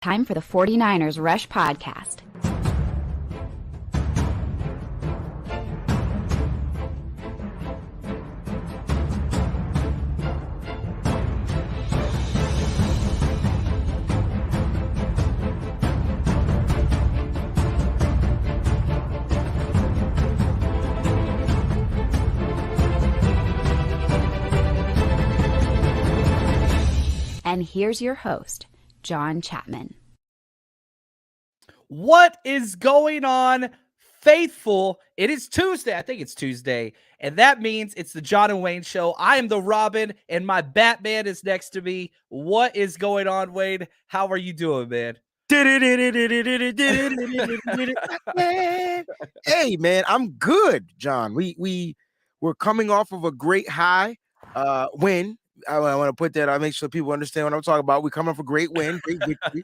time for the 49ers Rush Podcast. And here's your host, John Chapman. What is going on, faithful? It is Tuesday. I think it's Tuesday. And that means it's the John and Wayne Show. I am the Robin, and my Batman is next to me. What is going on, Wayne? How are you doing, man? Hey, man, I'm good, John. We're coming off of a great high win. I want to put that. I make sure people understand what I'm talking about. We come off a great win, great victory.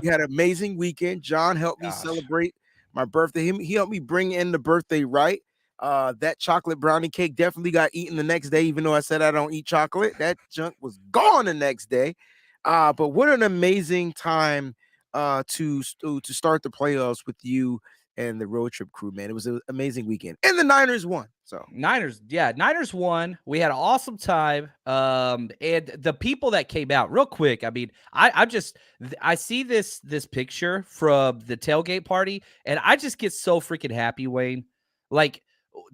We had an amazing weekend. John helped me celebrate my birthday. He helped me bring in the birthday right. That chocolate brownie cake definitely got eaten the next day, even though I said I don't eat chocolate. That junk was gone the next day. But what an amazing time to start the playoffs with you and the road trip crew, man. It was an amazing weekend. And the Niners won. So Niners won. We had an awesome time. And the people that came out, real quick, I mean, I see this picture from the tailgate party, and I just get so freaking happy, Wayne. Like,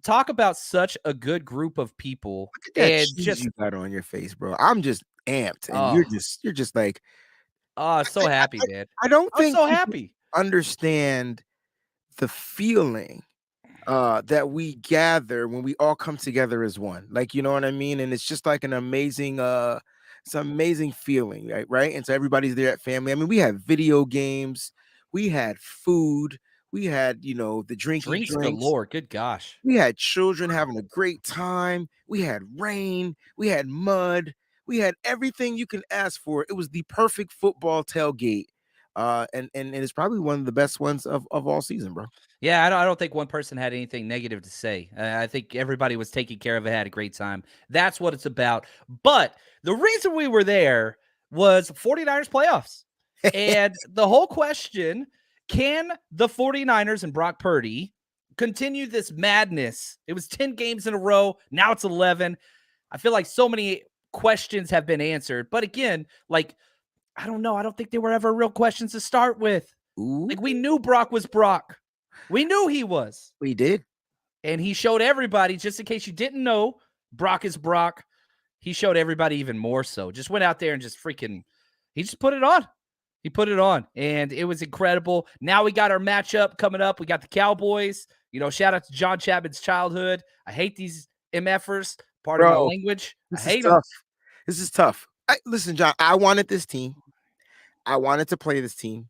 talk about such a good group of people. Look at that cheese you got on your face, bro. I'm just amped, and you're just like, so happy, man. I don't think I'm so happy. Understand the feeling that we gather when we all come together as one. Like, you know what I mean? And it's just like an amazing it's an amazing feeling, right? And so everybody's there at family. I mean, we had video games, we had food, we had, the drinks galore. Good gosh. We had children having a great time. We had rain, we had mud, we had everything you can ask for. It was the perfect football tailgate. And it's probably one of the best ones of all season, bro. Yeah, I don't think one person had anything negative to say. I think everybody was taken care of. It had a great time. That's what it's about. But the reason we were there was 49ers playoffs. And the whole question, can the 49ers and Brock Purdy continue this madness? It was 10 games in a row. Now it's 11. I feel like so many questions have been answered. But again, like, I don't know. I don't think they were ever real questions to start with. Ooh. Like, we knew Brock was Brock. We knew he was. We did. And he showed everybody, just in case you didn't know, Brock is Brock. He showed everybody even more so. Just went out there and he just put it on. He put it on. And it was incredible. Now we got our matchup coming up. We got the Cowboys. Shout out to John Chapman's childhood. I hate these MFers. Part of my language. I hate them. This is tough. Listen, John, I wanted this team. I wanted to play this team.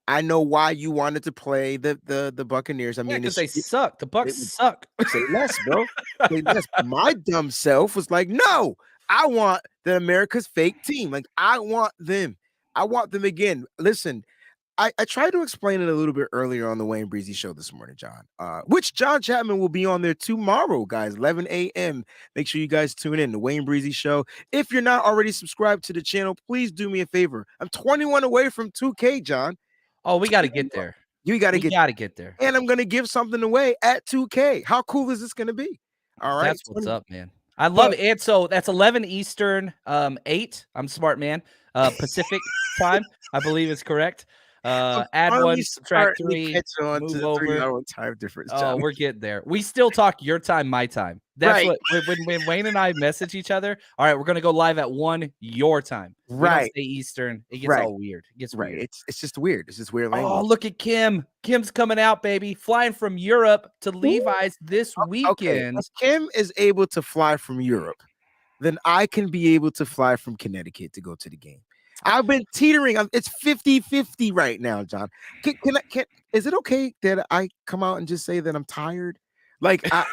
I know why you wanted to play the Buccaneers. I mean, because they suck. The Bucs suck. Say less, bro. Say less. My dumb self was like, no, I want the America's fake team. Like, I want them. I want them again. Listen, I tried to explain it a little bit earlier on the Wayne Breezy show this morning, John, which John Chapman will be on there tomorrow, guys, 11 a.m. Make sure you guys tune in, the Wayne Breezy show. If you're not already subscribed to the channel, please do me a favor. I'm 21 away from 2K, John. Oh, we got to get there. You got to get there. And I'm going to give something away at 2K. How cool is this going to be? All right. That's what's up, man. I love it. And so that's 11 Eastern, 8. I'm smart, man. Pacific time, I believe is correct. Add 1, subtract 3, move to over. 3-hour time difference. John. Oh, we're getting there. We still talk your time, my time. That's right. What when Wayne and I message each other. All right, we're gonna go live at 1 your time. Right. We don't say Eastern. It gets all weird. It gets right. Weird. It's just weird. It's just weird language. Oh, look at Kim. Kim's coming out, baby. Flying from Europe to Levi's this weekend. Okay. If Kim is able to fly from Europe, then I can be able to fly from Connecticut to go to the game. I've been teetering. It's 50-50 right now, John. Is it okay that I come out and just say that I'm tired? Like, I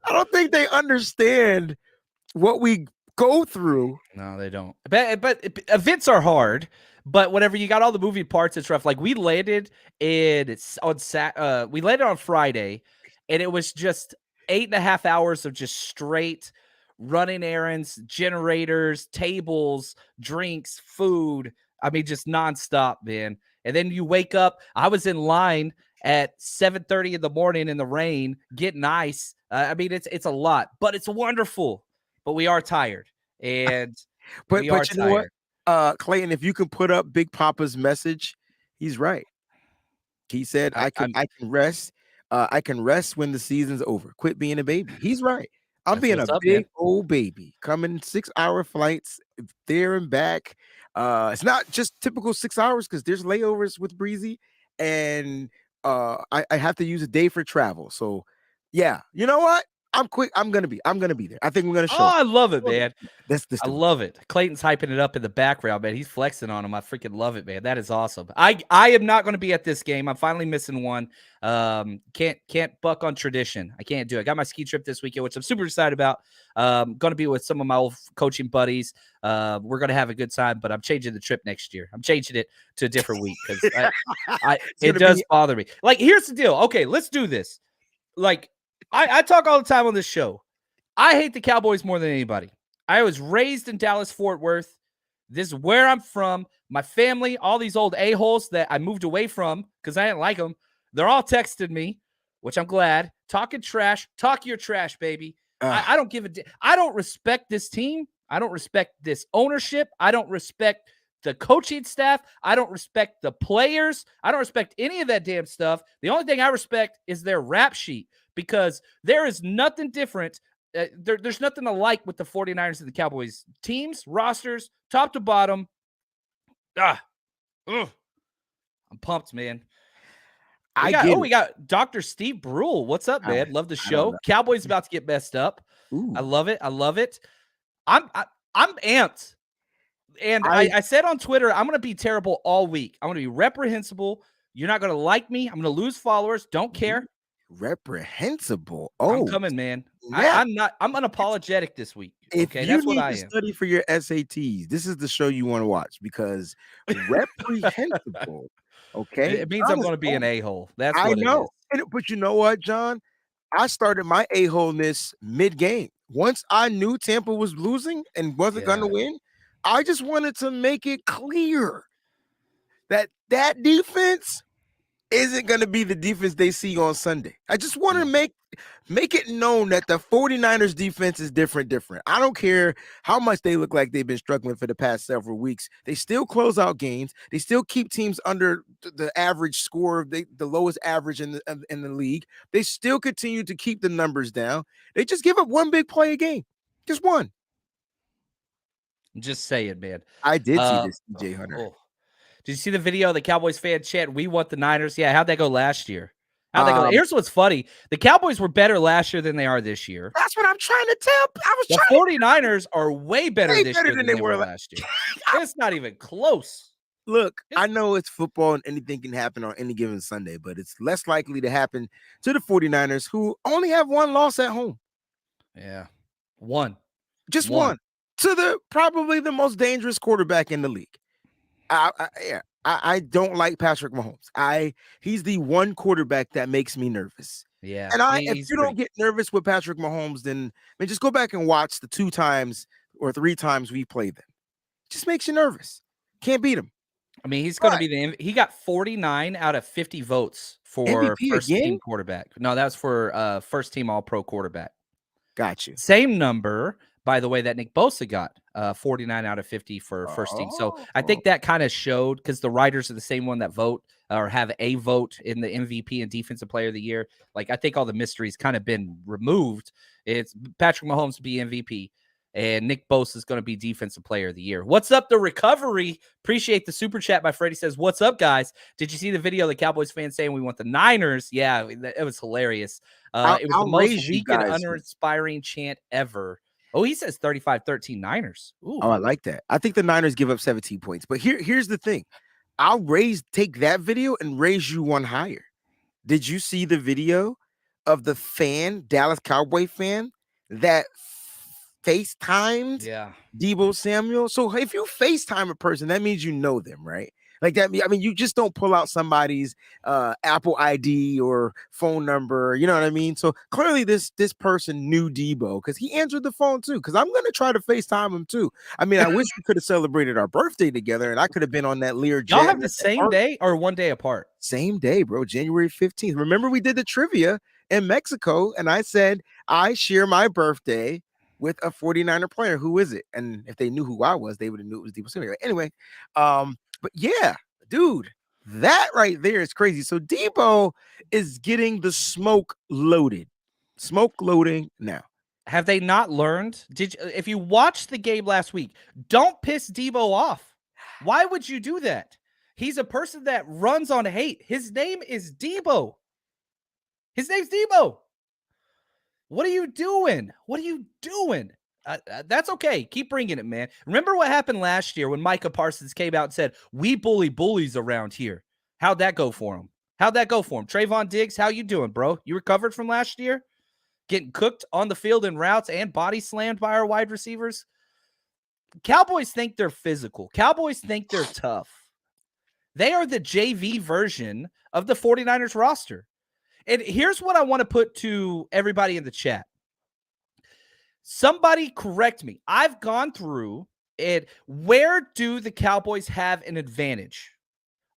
don't think they understand what we go through. No, they don't. But events are hard. But whenever you got all the moving parts, it's rough. Like, we landed on Friday, and it was just 8.5 hours of just straight running errands, generators, tables, drinks, food. I mean, just nonstop, man. And then you wake up. I was in line at 7:30 in the morning in the rain, getting ice. I mean, it's a lot, but it's wonderful. But we are tired, and But we are you know what, tired. Clayton, if you can put up Big Papa's message, he's right. He said, I'm I can rest. I can rest when the season's over. Quit being a baby." He's right. I'm That's being a what's up, man. big old baby, coming 6-hour flights there and back. It's not just typical 6 hours because there's layovers with Breezy, and I have to use a day for travel. So yeah, you know what? I'm quick. I'm gonna be there. I think we're gonna show Oh, up. I love it, man. That's this. I love it. Clayton's hyping it up in the background, man. He's flexing on him. I freaking love it, man. That is awesome. I am not going to be at this game. I'm finally missing one. Can't buck on tradition. I can't do it. I got my ski trip this weekend, which I'm super excited about. Going to be with some of my old coaching buddies. We're going to have a good time, but I'm changing the trip next year. I'm changing it to a different week because it does bother me. Like, here's the deal. Okay, let's do this. Like, I talk all the time on this show. I hate the Cowboys more than anybody. I was raised in Dallas, Fort Worth. This is where I'm from. My family, all these old a-holes that I moved away from because I didn't like them, they're all texting me, which I'm glad. Talking trash. Talk your trash, baby. I don't give a I don't respect this team. I don't respect this ownership. I don't respect the coaching staff. I don't respect the players. I don't respect any of that damn stuff. The only thing I respect is their rap sheet because there is nothing different. There's nothing alike with the 49ers and the Cowboys teams, rosters, top to bottom. I'm pumped, man. We got Dr. Steve Brule. What's up, man? Love the show. Cowboys about to get messed up. Ooh. I love it. I love it. I'm amped. And I said on Twitter, I'm going to be terrible all week. I'm going to be reprehensible. You're not going to like me. I'm going to lose followers. Don't care. Reprehensible. I'm coming, man. Yeah. I'm unapologetic this week. Okay, that's what I am. Study for your SATs. This is the show you want to watch because reprehensible. Okay, it means I'm going to be an a-hole. That's what I know. But you know what, John? I started my a-holeness mid-game. Once I knew Tampa was losing and wasn't going to win, I just wanted to make it clear that defense isn't going to be the defense they see on Sunday. I just want to make it known that the 49ers defense is different. I don't care how much they look like they've been struggling for the past several weeks. They still close out games. They still keep teams under the average score, the lowest average in the league. They still continue to keep the numbers down. They just give up one big play a game. Just one. Just say it, man. I did see this, DJ Hunter. Oh. Did you see the video of the Cowboys fan chant, "We want the Niners"? Yeah, how'd that go last year? How'd that go? Here's what's funny. The Cowboys were better last year than they are this year. That's what I'm trying to tell. The 49ers are way better this year than they were last year. It's not even close. Look, I know it's football and anything can happen on any given Sunday, but it's less likely to happen to the 49ers who only have one loss at home. Yeah. One. Just one. To probably the most dangerous quarterback in the league. I don't like Patrick Mahomes. He's the one quarterback that makes me nervous. Yeah. And if you don't get nervous with Patrick Mahomes, then just go back and watch the 2 times or 3 times we played them. It just makes you nervous. Can't beat him. I mean, he's going to be he got 49 out of 50 votes for MVP first again? team quarterback. No, that was for first team all-pro quarterback. Got you. Same number, by the way, that Nick Bosa got, 49 out of 50 for first team. So I think that kind of showed because the writers are the same one that vote or have a vote in the MVP and Defensive Player of the Year. Like, I think all the mystery's kind of been removed. It's Patrick Mahomes to be MVP, and Nick Bosa is going to be Defensive Player of the Year. What's up, the recovery? Appreciate the super chat by Freddie. Says, what's up, guys? Did you see the video of the Cowboys fans saying we want the Niners? Yeah, it was hilarious. It was the most weak and uninspiring chant ever. Oh, he says 35-13 Niners. Ooh. Oh, I like that. I think the Niners give up 17 points. But here's the thing. I'll take that video and raise you one higher. Did you see the video of the Dallas Cowboy fan that FaceTimed Deebo Samuel? So if you FaceTime a person, that means you know them, right? Like that. I mean, you just don't pull out somebody's Apple ID or phone number. You know what I mean? So clearly, this person knew Debo because he answered the phone too. Because I'm gonna try to FaceTime him too. I mean, I wish we could have celebrated our birthday together, and I could have been on that Lear jet. Y'all have the same day or one day apart? Same day, bro. January 15th. Remember, we did the trivia in Mexico, and I said I share my birthday with a 49er player. Who is it? And if they knew who I was, they would have knew it was Debo Samuel. Anyway, but yeah, dude, that right there is crazy. So Debo is getting the smoke loaded. Smoke loading now. Have they not learned? If you watched the game last week, don't piss Debo off. Why would you do that? He's a person that runs on hate. His name is Debo. His name's Debo. What are you doing? What are you doing? That's okay. Keep bringing it, man. Remember what happened last year when Micah Parsons came out and said, we bully bullies around here. How'd that go for him? Trayvon Diggs, how you doing, bro? You recovered from last year? Getting cooked on the field in routes and body slammed by our wide receivers? Cowboys think they're physical. Cowboys think they're tough. They are the JV version of the 49ers roster. And here's what I want to put to everybody in the chat. Somebody correct me. I've gone through it. Where do the Cowboys have an advantage?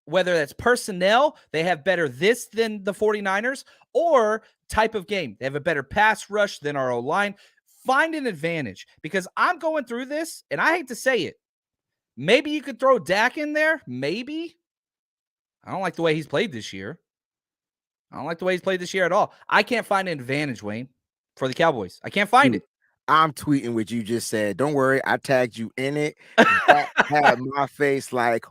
Whether that's personnel, they have better this than the 49ers, or type of game. They have a better pass rush than our O-line. Find an advantage, because I'm going through this, and I hate to say it. Maybe you could throw Dak in there. Maybe. I don't like the way he's played this year. At all. I can't find an advantage, Wayne, for the Cowboys. I can't find it. I'm tweeting what you just said. Don't worry. I tagged you in it. That had my face like.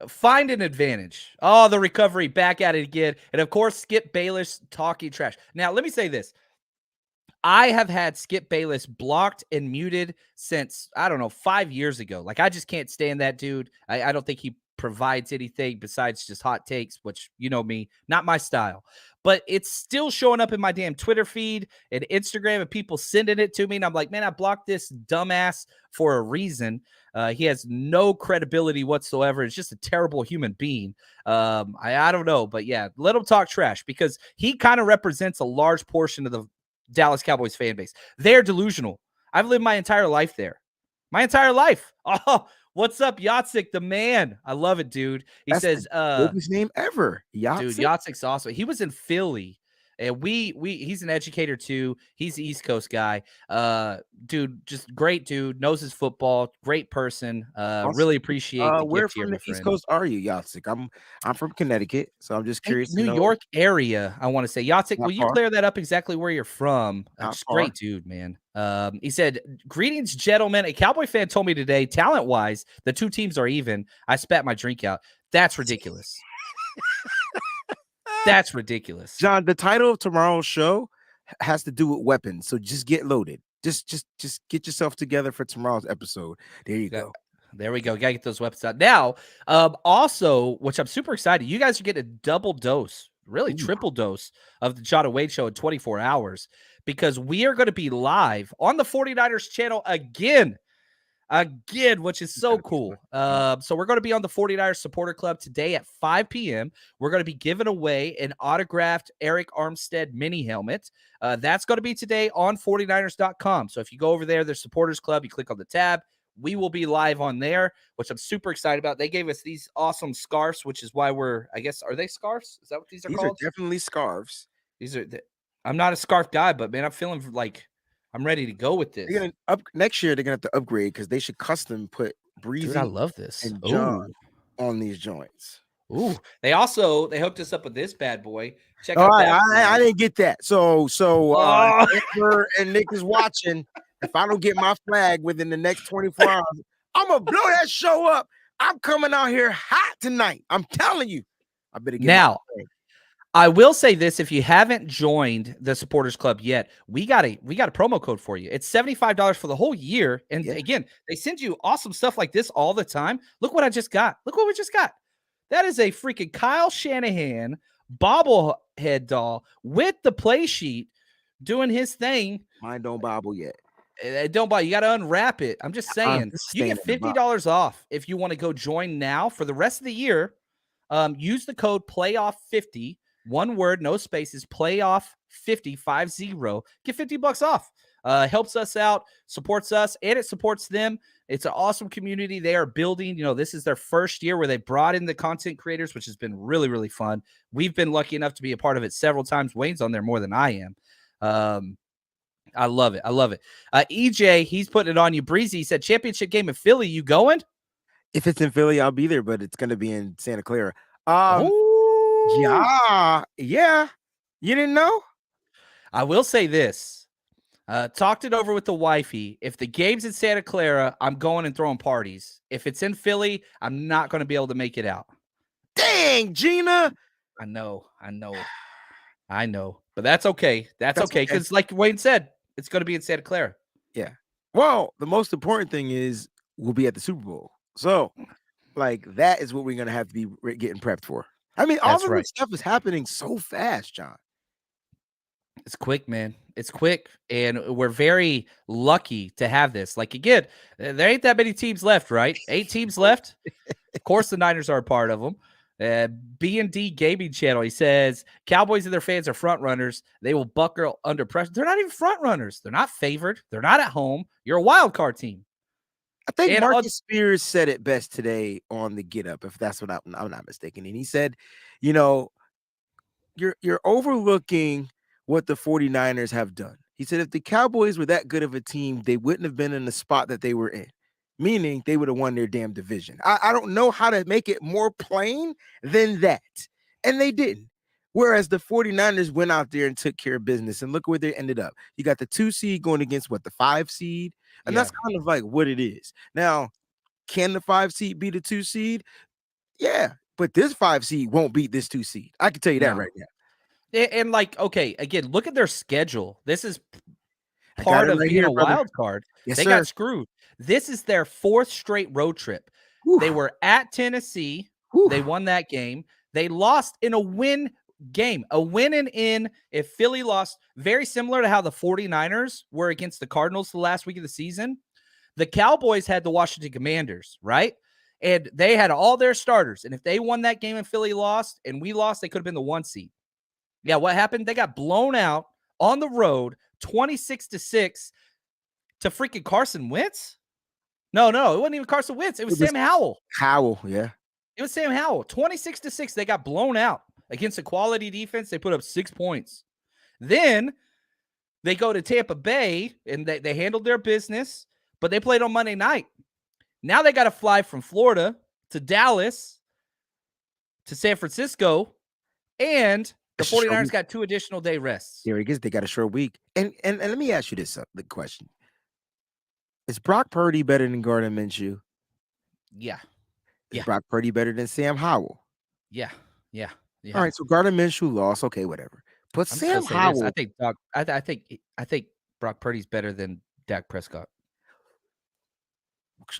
Find an advantage. Oh, the recovery, back at it again. And, of course, Skip Bayless talking trash. Now, let me say this. I have had Skip Bayless blocked and muted since, 5 years ago. Like, I just can't stand that dude. I don't think he provides anything besides just hot takes, which, you know me, not my style. But it's still showing up in my damn Twitter feed and Instagram, and people sending it to me. And I'm like, man, I blocked this dumbass for a reason. He has no credibility whatsoever. It's just a terrible human being. I don't know. But, yeah, let him talk trash, because he kind of represents a large portion of the Dallas Cowboys fan base. They're delusional. I've lived my entire life there. My entire life. Oh, what's up, Yatsik, the man? I love it, dude. He says, biggest name ever. Yatsik? Dude, Yatsik's awesome. He was in Philly. And he's an educator too. He's the East Coast guy. Dude, just great dude, knows his football, great person. Awesome. Really appreciate the where gift from here, the East Coast are you, Yatsik? I'm from Connecticut, so I'm just curious. New York area, I want to say. Yatsik, will you clear that up exactly where you're from? Just great dude, man. He said, greetings, gentlemen. A Cowboy fan told me today, talent-wise, the two teams are even. I spat my drink out. That's ridiculous. That's ridiculous. John, the title of tomorrow's show has to do with weapons. So just get loaded. Just get yourself together for tomorrow's episode. There you go. There we go. Gotta get those weapons out. Now, also, which I'm super excited, you guys are getting a double dose, really triple dose of the John and Wade Show in 24 hours, because we are going to be live on the 49ers channel again, which is so cool. So we're going to be on the 49ers Supporter Club today at 5 p.m. We're going to be giving away an autographed Eric Armstead mini helmet. That's going to be today on 49ers.com. So if you go over there, there's Supporters Club, you click on the tab. We will be live on there, which I'm super excited about. They gave us these awesome scarves, which is why are they scarves? Is that what these are called? These are definitely scarves. I'm not a scarf guy, but man, I'm feeling like I'm ready to go with this. Next year, they're gonna have to upgrade because they should custom put Breezy. Dude, I love this. And John on these joints. Ooh, they hooked us up with this bad boy. Check out. I didn't get that. So Amber and Nick is watching. If I don't get my flag within the next 24 hours, I'm gonna blow that show up. I'm coming out here hot tonight. I'm telling you. I better get now. I will say this: if you haven't joined the Supporters Club yet, we got a promo code for you. It's $75 for the whole year. And again, they send you awesome stuff like this all the time. Look what I just got. Look what we just got. That is a freaking Kyle Shanahan bobblehead doll with the play sheet doing his thing. Mine don't bobble yet. Don't buy. You got to unwrap it. I'm just I'm saying. just You staying get in the box. $50 off if you want to go join now for the rest of the year. Use the code playoff50. One word, no spaces. Playoff50 50. Get $50 off. Helps us out, supports us, and it supports them. It's an awesome community they are building. This is their first year where they brought in the content creators, which has been really, really fun. We've been lucky enough to be a part of it several times. Wayne's on there more than I am. I love it. I love it. EJ, he's putting it on you. Breezy, he said, championship game in Philly. You going? If it's in Philly, I'll be there, but it's going to be in Santa Clara. Oh, yeah. You didn't know? I will say this. Talked it over with the wifey. If the game's in Santa Clara, I'm going and throwing parties. If it's in Philly, I'm not going to be able to make it out. Dang, Gina. I know. But that's okay. That's okay. Because like Wayne said, it's going to be in Santa Clara. Yeah. Well, the most important thing is we'll be at the Super Bowl. So, that is what we're going to have to be getting prepped for. I mean, all of this stuff is happening so fast, John. It's quick, man. It's quick. And we're very lucky to have this. Again, there ain't that many teams left, right? 8 teams left. Of course, the Niners are a part of them. B&D Gaming Channel, he says, Cowboys and their fans are front runners. They will buckle under pressure. They're not even front runners. They're not favored. They're not at home. You're a wild card team. I think Marcus Spears said it best today on the Get Up, if that's what I'm not mistaken. And he said, you're overlooking what the 49ers have done. He said if the Cowboys were that good of a team, they wouldn't have been in the spot that they were in, meaning they would have won their damn division. I don't know how to make it more plain than that. And they didn't. Whereas the 49ers went out there and took care of business, and look where they ended up. You got the 2 seed going against the 5 seed, and that's kind of what it is. Now, can the 5 seed beat the 2 seed? Yeah, but this 5 seed won't beat this 2 seed. I can tell you that right now. And okay, again, look at their schedule. This is part of being a wild card. Yes, they got screwed. This is their 4th straight road trip. Whew. They were at Tennessee. Whew. They won that game. They lost in a win game, a win and in. If Philly lost, very similar to how the 49ers were against the Cardinals the last week of the season. The Cowboys had the Washington Commanders, right? And they had all their starters. And if they won that game and Philly lost and we lost, they could have been the 1 seed. Yeah, what happened? They got blown out on the road, 26-6 to freaking Carson Wentz? No, it wasn't even Carson Wentz. It was Sam Howell. Yeah. It was Sam Howell. 26-6. They got blown out against a quality defense. They put up 6 points. Then they go to Tampa Bay, and they handled their business, but they played on Monday night. Now they got to fly from Florida to Dallas to San Francisco, and the 49ers got 2 additional day rests. Here it is. They got a short week. And let me ask you this the question. Is Brock Purdy better than Gardner Minshew? Yeah. Is Brock Purdy better than Sam Howell? Yeah. All right, so Gardner Minshew lost. Okay, whatever. But Sam Howell, I think Brock Purdy's better than Dak Prescott.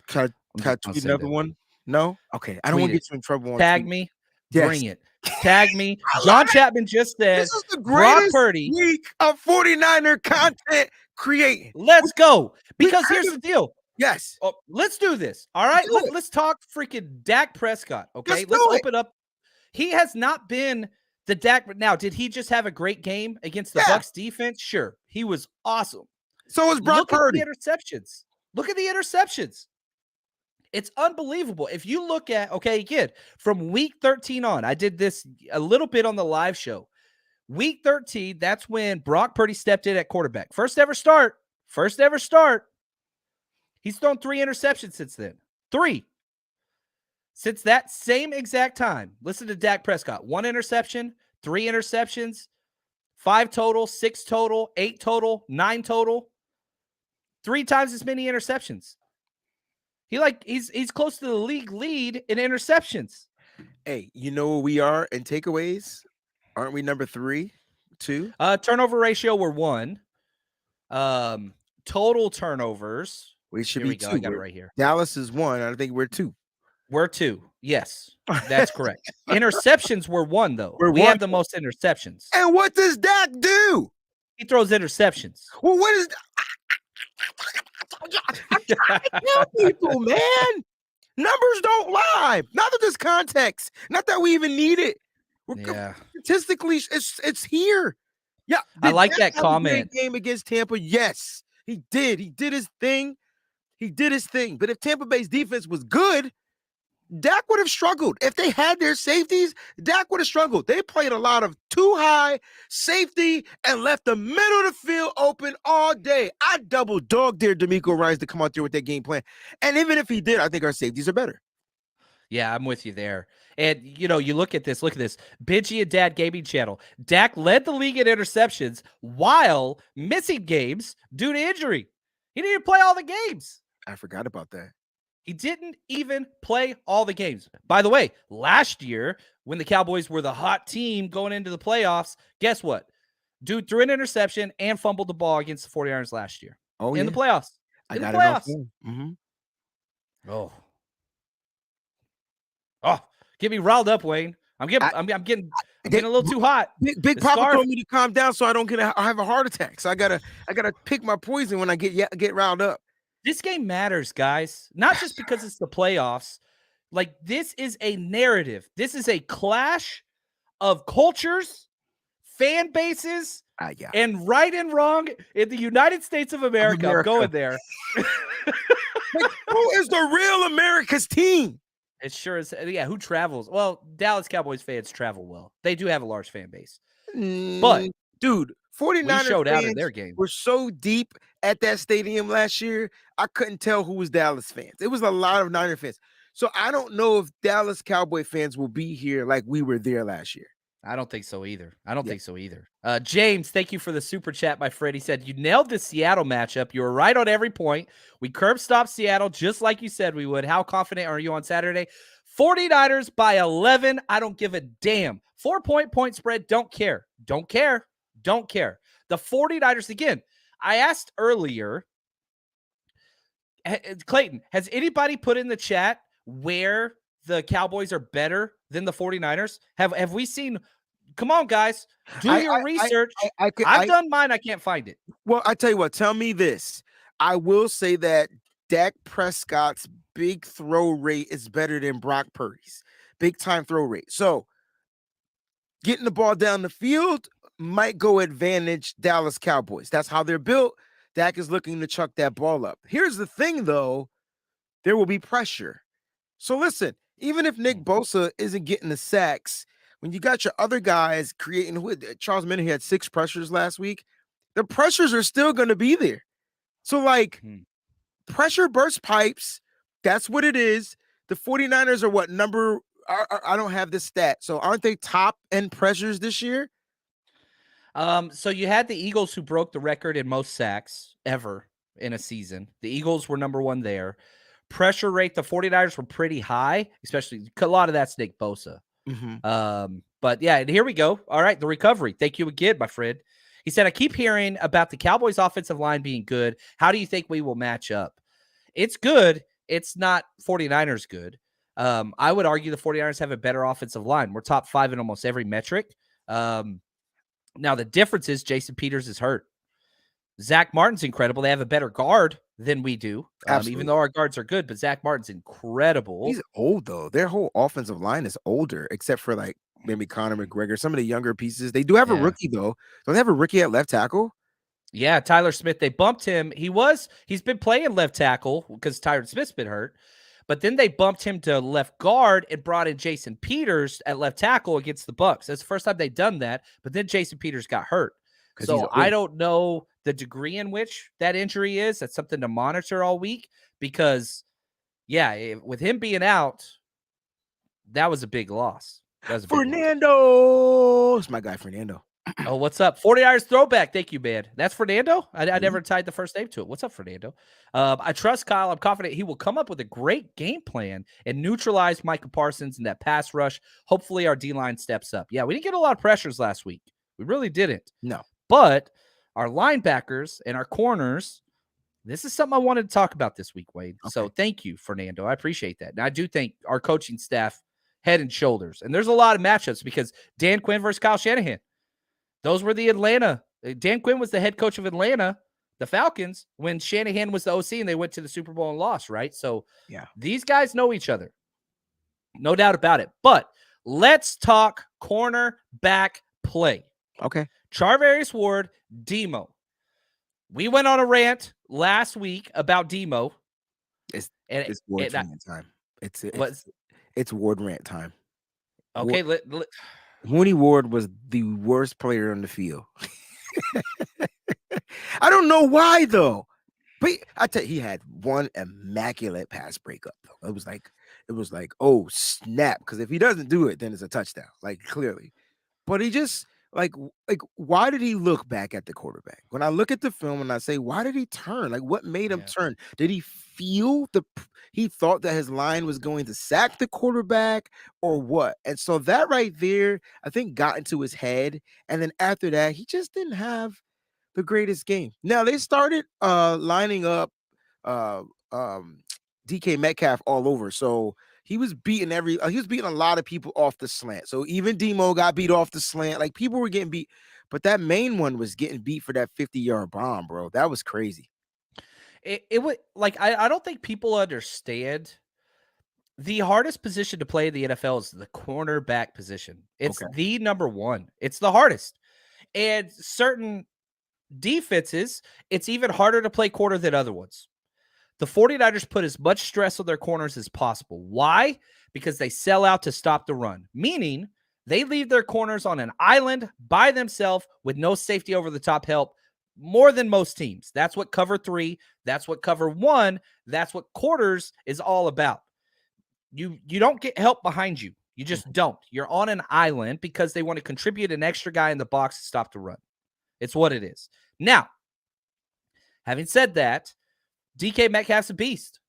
Can I tweet another one? No? Okay. I don't want to get you in trouble. Tag me. Yes. Bring it. Tag me. John Chapman just said this is the greatest week of 49er content creating. Let's go. Because here's the deal. Yes. Let's do this. All right. Let's talk freaking Dak Prescott. Okay. Let's open up. He has not been the Dak. Now, did he just have a great game against the Bucs defense? Sure. He was awesome. So was Brock Purdy. Look at the interceptions. It's unbelievable. If you look at, again, from week 13 on, I did this a little bit on the live show. Week 13, that's when Brock Purdy stepped in at quarterback. First ever start. He's thrown 3 interceptions since then. 3. Since that same exact time. Listen to Dak Prescott. 1 interception, 3 interceptions, 5 total, 6 total, 8 total, 9 total. 3 times as many interceptions. He's close to the league lead in interceptions. Hey, you know where we are in takeaways? Aren't we number 3, 2? Turnover ratio, we're 1. Total turnovers. We should be 2. I got it right here. Dallas is 1. I think we're 2. We're 2. Yes, that's correct. Interceptions were 1, though. We have the most interceptions. And what does Dak do? He throws interceptions. Well, what is I'm trying to tell people, man. Numbers don't lie. Not that there's context. Not that we even need it. Yeah. Statistically, it's here. Yeah. I Did like Dak that have a comment. great game against Tampa? Yes, he did. He did his thing. But if Tampa Bay's defense was good, Dak would have struggled. If they had their safeties, Dak would have struggled. They played a lot of too high safety and left the middle of the field open all day. I double dog dare D'Amico Ryans to come out there with that game plan. And even if he did, I think our safeties are better. Yeah, I'm with you there. And, you look at this. Benji and Dad Gaming Channel. Dak led the league in interceptions while missing games due to injury. He didn't play all the games. I forgot about that. He didn't even play all the games. By the way, last year, when the Cowboys were the hot team going into the playoffs, guess what? Dude threw an interception and fumbled the ball against the 49ers last year. In the playoffs. I got it on film. Mm-hmm. Oh, get me riled up, Wayne. I'm getting a little too hot. Big Papa told me to calm down so I don't I have a heart attack. So I gotta pick my poison when I get riled up. This game matters, guys. Not just because it's the playoffs. Like, this is a narrative. This is a clash of cultures, fan bases, and right and wrong in the United States of America. I'm going there. Who is the real America's team? It sure is. Yeah, who travels? Well, Dallas Cowboys fans travel well. They do have a large fan base. But, dude, 49ers showed out in fans their game. Were so deep at that stadium last year, I couldn't tell who was Dallas fans. It was a lot of Niner fans. So I don't know if Dallas Cowboy fans will be here like we were there last year. I don't think so either. James, thank you for the super chat, my friend. He said, you nailed the Seattle matchup. You were right on every point. We curb stopped Seattle just like you said we would. How confident are you on Saturday? 49ers by 11. I don't give a damn. 4-point spread. Don't care. The 49ers, again, I asked earlier, Clayton, has anybody put in the chat where the Cowboys are better than the 49ers? Have we seen? Come on, guys. Do your research. I've done mine. I can't find it. Well, I tell you what. Tell me this. I will say that Dak Prescott's big throw rate is better than Brock Purdy's big time throw rate. So getting the ball down the field might go advantage Dallas Cowboys. That's how they're built. Dak is looking to chuck that ball up. Here's the thing, though. There will be pressure. So listen, even if Nick Bosa isn't getting the sacks, when you got your other guys creating, Charles Minnie had 6 pressures last week, the pressures are still going to be there. So, pressure burst pipes, that's what it is. The 49ers are what number? I don't have this stat. So, aren't they top in pressures this year? So you had the Eagles who broke the record in most sacks ever in a season. The Eagles were number 1 there. Pressure rate, the 49ers were pretty high, especially a lot of that's Nick Bosa. Mm-hmm. But yeah, and here we go. All right, the recovery. Thank you again, my friend. He said, I keep hearing about the Cowboys offensive line being good. How do you think we will match up? It's good. It's not 49ers good. I would argue the 49ers have a better offensive line. We're top 5 in almost every metric. Now, the difference is Jason Peters is hurt. Zach Martin's incredible. They have a better guard than we do, even though our guards are good, but Zach Martin's incredible. He's old, though. Their whole offensive line is older, except for maybe Conor McGregor, some of the younger pieces. They do have a rookie, though. Don't they have a rookie at left tackle? Yeah, Tyler Smith. They bumped him. He's been playing left tackle because Tyler Smith's been hurt. But then they bumped him to left guard and brought in Jason Peters at left tackle against the Bucs. That's the first time they've done that. But then Jason Peters got hurt. So I don't know the degree in which that injury is. That's something to monitor all week because, with him being out, that was a big loss. Fernando. It's my guy, Fernando. Oh, what's up? 49ers throwback. Thank you, man. That's Fernando? I never tied the first name to it. What's up, Fernando? I trust Kyle. I'm confident he will come up with a great game plan and neutralize Micah Parsons in that pass rush. Hopefully our D-line steps up. Yeah, we didn't get a lot of pressures last week. We really didn't. No. But our linebackers and our corners, this is something I wanted to talk about this week, Wade. Okay. So thank you, Fernando. I appreciate that. And I do think our coaching staff head and shoulders. And there's a lot of matchups because Dan Quinn versus Kyle Shanahan. Those were the Atlanta. Dan Quinn was the head coach of Atlanta The Falcons, when Shanahan was the OC and they went to the Super Bowl and lost, right? So Yeah. these guys know each other. No doubt about it. But let's talk cornerback play. Okay. Charvarius Ward, Demo. We went on a rant last week about Demo. It's Ward rant time. It's Ward rant time. Okay. Mooney Ward was the worst player on the field. I don't know why though. But I tell you, he had one immaculate pass breakup though. It was like, oh snap. Because if he doesn't do it, then it's a touchdown. Like clearly. But he just like why did he look back at the quarterback? When I look at the film and I say, why did he turn? Like what made him turn? Did he feel he thought that his line was going to sack the quarterback or what? And so that right there, I think got into his head. And then after that, he just didn't have the greatest game. Now they started lining up DK Metcalf all over. So he was beating he was beating a lot of people off the slant. So even Demo got beat off the slant. Like people were getting beat, but that main one was getting beat for that 50-yard bomb, bro. That was crazy. It would like I don't think people understand the hardest position to play in the NFL is the cornerback position. It's the number one. It's the hardest. And certain defenses, it's even harder to play corner than other ones. The 49ers put as much stress on their corners as possible. Why? Because they sell out to stop the run, meaning they leave their corners on an island by themselves with no safety over the top help more than most teams. That's what cover 3, that's what cover 1, that's what quarters is all about. You don't get help behind you. You just don't. You're on an island because they want to contribute an extra guy in the box to stop the run. It's what it is. Now, having said that, DK Metcalf's a beast.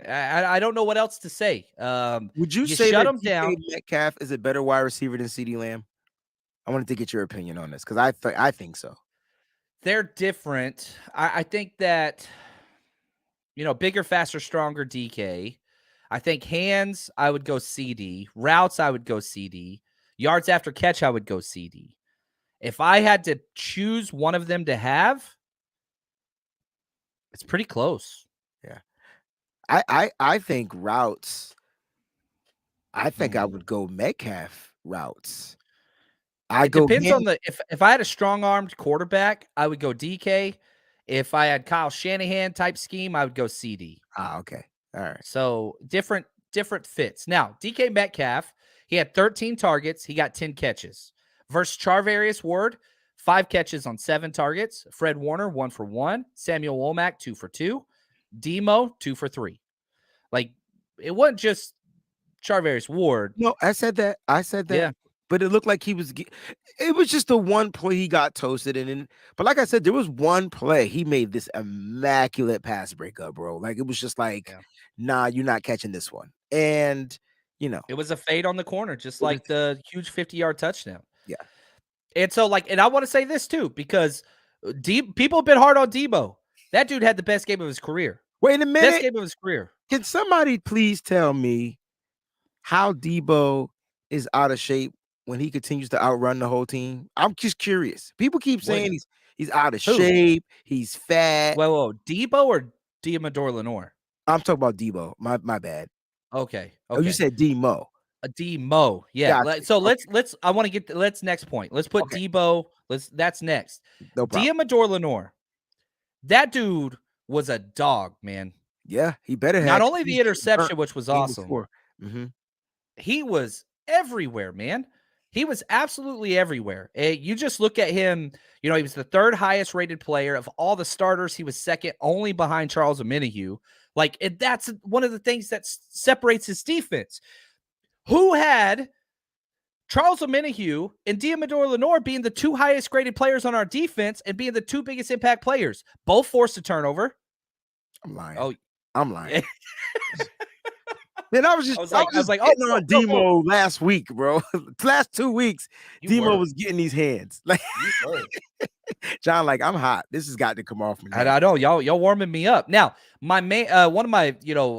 I don't know what else to say. Would you say that DK Metcalf is a better wide receiver than CeeDee Lamb? I wanted to get your opinion on this because I think so. They're different. I think that, bigger, faster, stronger DK. I think hands, I would go CD. Routes, I would go CD. Yards after catch, I would go CD. If I had to choose one of them to have, it's pretty close. Yeah. I think routes. I think I would go Metcalf routes. It depends on if I had a strong-armed quarterback, I would go DK. If I had Kyle Shanahan type scheme, I would go CD. Okay. All right. So different fits. Now, DK Metcalf, he had 13 targets. He got 10 catches. Versus Charvarius Ward, 5 catches on 7 targets. Fred Warner, 1 for 1. Samuel Womack, 2 for 2. Demo, 2 for 3. Like, it wasn't just Charvarius Ward. No, I said that. Yeah. But it looked like it was just the one play he got toasted. But like I said, there was one play he made this immaculate pass breakup, bro. Like it was just like, nah, you're not catching this one. And, it was a fade on the corner, just like the huge 50-yard touchdown. Yeah. And so, and I want to say this too, because people have been hard on Debo. That dude had the best game of his career. Wait a minute. Best game of his career. Can somebody please tell me how Debo is out of shape when he continues to outrun the whole team? I'm just curious. People keep saying he's out of shape. He's fat. Whoa. Debo or Diamador Lenore? I'm talking about Debo. My bad. Okay. Oh, you said Demo. A Demo. Yeah. Gotcha. So let's I want to get let's next point. Let's put Debo. That's next. No problem. Diamador Lenore. That dude was a dog, man. Yeah, he better have not only the interception, which was awesome. Mm-hmm. He was everywhere, man. He was absolutely everywhere. You just look at him, he was the 3rd highest rated player of all the starters. He was second only behind Charles Omenihu. That's one of the things that separates his defense. Who had Charles Omenihu and Diamador Lenore being the 2 highest graded players on our defense and being the 2 biggest impact players? Both forced a turnover. I'm lying. Oh, I'm lying. Man, I was just like, on Demo last week, bro. Last 2 weeks, Demo was getting these hands. Like, John, I'm hot. This has got to come off me. I know y'all warming me up. Now, my main one of my,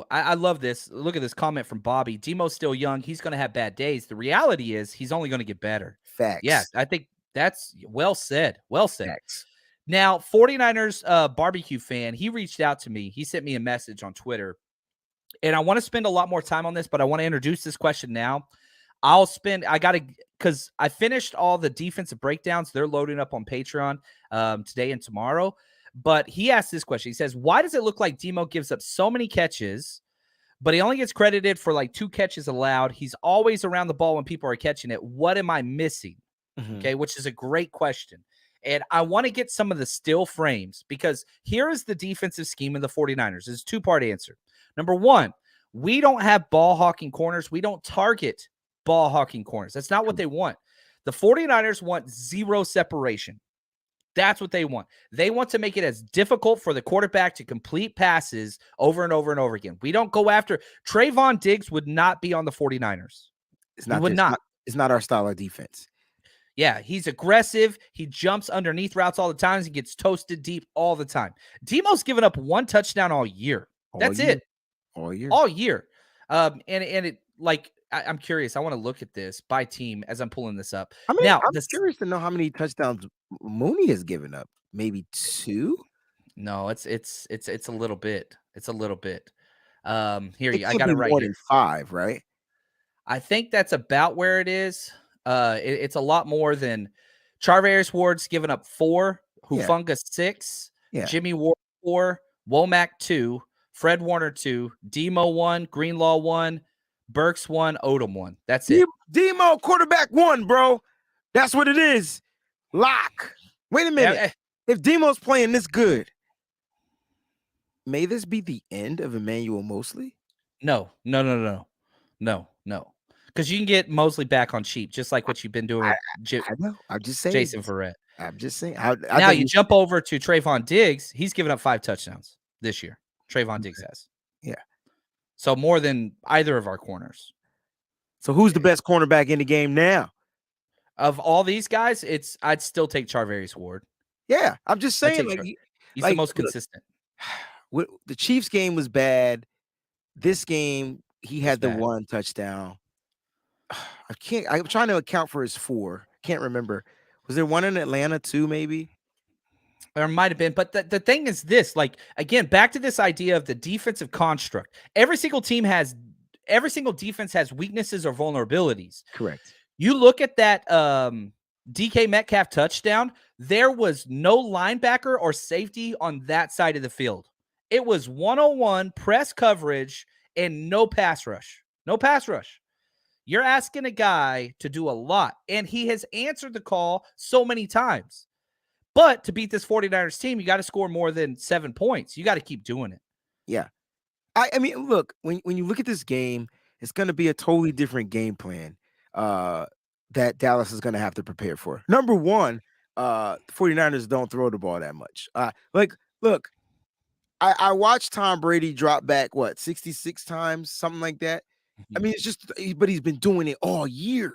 I love this. Look at this comment from Bobby. Demo's still young. He's going to have bad days. The reality is he's only going to get better. Facts. Yeah, I think that's well said. Well said. Facts. Now, 49ers barbecue fan, he reached out to me. He sent me a message on Twitter. And I want to spend a lot more time on this, but I want to introduce this question now. Because I finished all the defensive breakdowns. They're loading up on Patreon today and tomorrow. But he asked this question. He says, why does it look like Demo gives up so many catches, but he only gets credited for like 2 catches allowed? He's always around the ball when people are catching it. What am I missing? Okay, which is a great question. And I want to get some of the still frames, because here is the defensive scheme of the 49ers. It's a 2-part answer. Number 1, we don't have ball hawking corners. We don't target ball hawking corners. That's not what they want. The 49ers want 0 separation. That's what they want. They want to make it as difficult for the quarterback to complete passes over and over and over again. We don't go after. Trayvon Diggs would not be on the 49ers. It's not our style of defense. Yeah, he's aggressive. He jumps underneath routes all the time. He gets toasted deep all the time. Demo's given up 1 touchdown all year. That's it. All year. And it, like, I'm curious. I want to look at this by team as I'm pulling this up. I mean, now, I'm curious to know how many touchdowns Mooney has given up. Maybe 2? No, it's a little bit. It's a little bit. Here, It I could got be it right more here. than 5, right? I think that's about where it is. It's a lot more than Charvarius Ward's given up 4, Hufanga 6, Jimmy Ward 4, Womack 2, Fred Warner 2, Demo 1, Greenlaw 1, Burks 1, Odom 1. That's it. Demo quarterback 1, bro. That's what it is. Lock. Wait a minute. If Demo's playing this good, may this be the end of Emmanuel Mosley? No. Because you can get Mosley back on cheap, just like what you've been doing with I know. I'm just saying. Jason Verrett. I'm just saying. Now you jump over to Trayvon Diggs. He's given up 5 touchdowns this year. Trayvon Diggs has. Yeah. So more than either of our corners. So who's the best cornerback in the game now? Of all these guys, I'd still take Charvarius Ward. Yeah, I'm just saying. He's the most consistent. The Chiefs game was bad. This game, he had the 1 touchdown. I'm trying to account for his 4. Can't remember. Was there 1 in Atlanta too, maybe? There might have been, but the thing is this, like, again, back to this idea of the defensive construct. Every single defense has weaknesses or vulnerabilities. Correct. You look at that DK Metcalf touchdown, there was no linebacker or safety on that side of the field. It was 1-on-1 press coverage and no pass rush. No pass rush. You're asking a guy to do a lot, and he has answered the call so many times. But to beat this 49ers team, you got to score more than 7 points. You got to keep doing it. Yeah. I mean, look, when you look at this game, it's going to be a totally different game plan that Dallas is going to have to prepare for. Number 1, 49ers don't throw the ball that much. Look, I watched Tom Brady drop back, 66 times, something like that. I mean, but he's been doing it all year.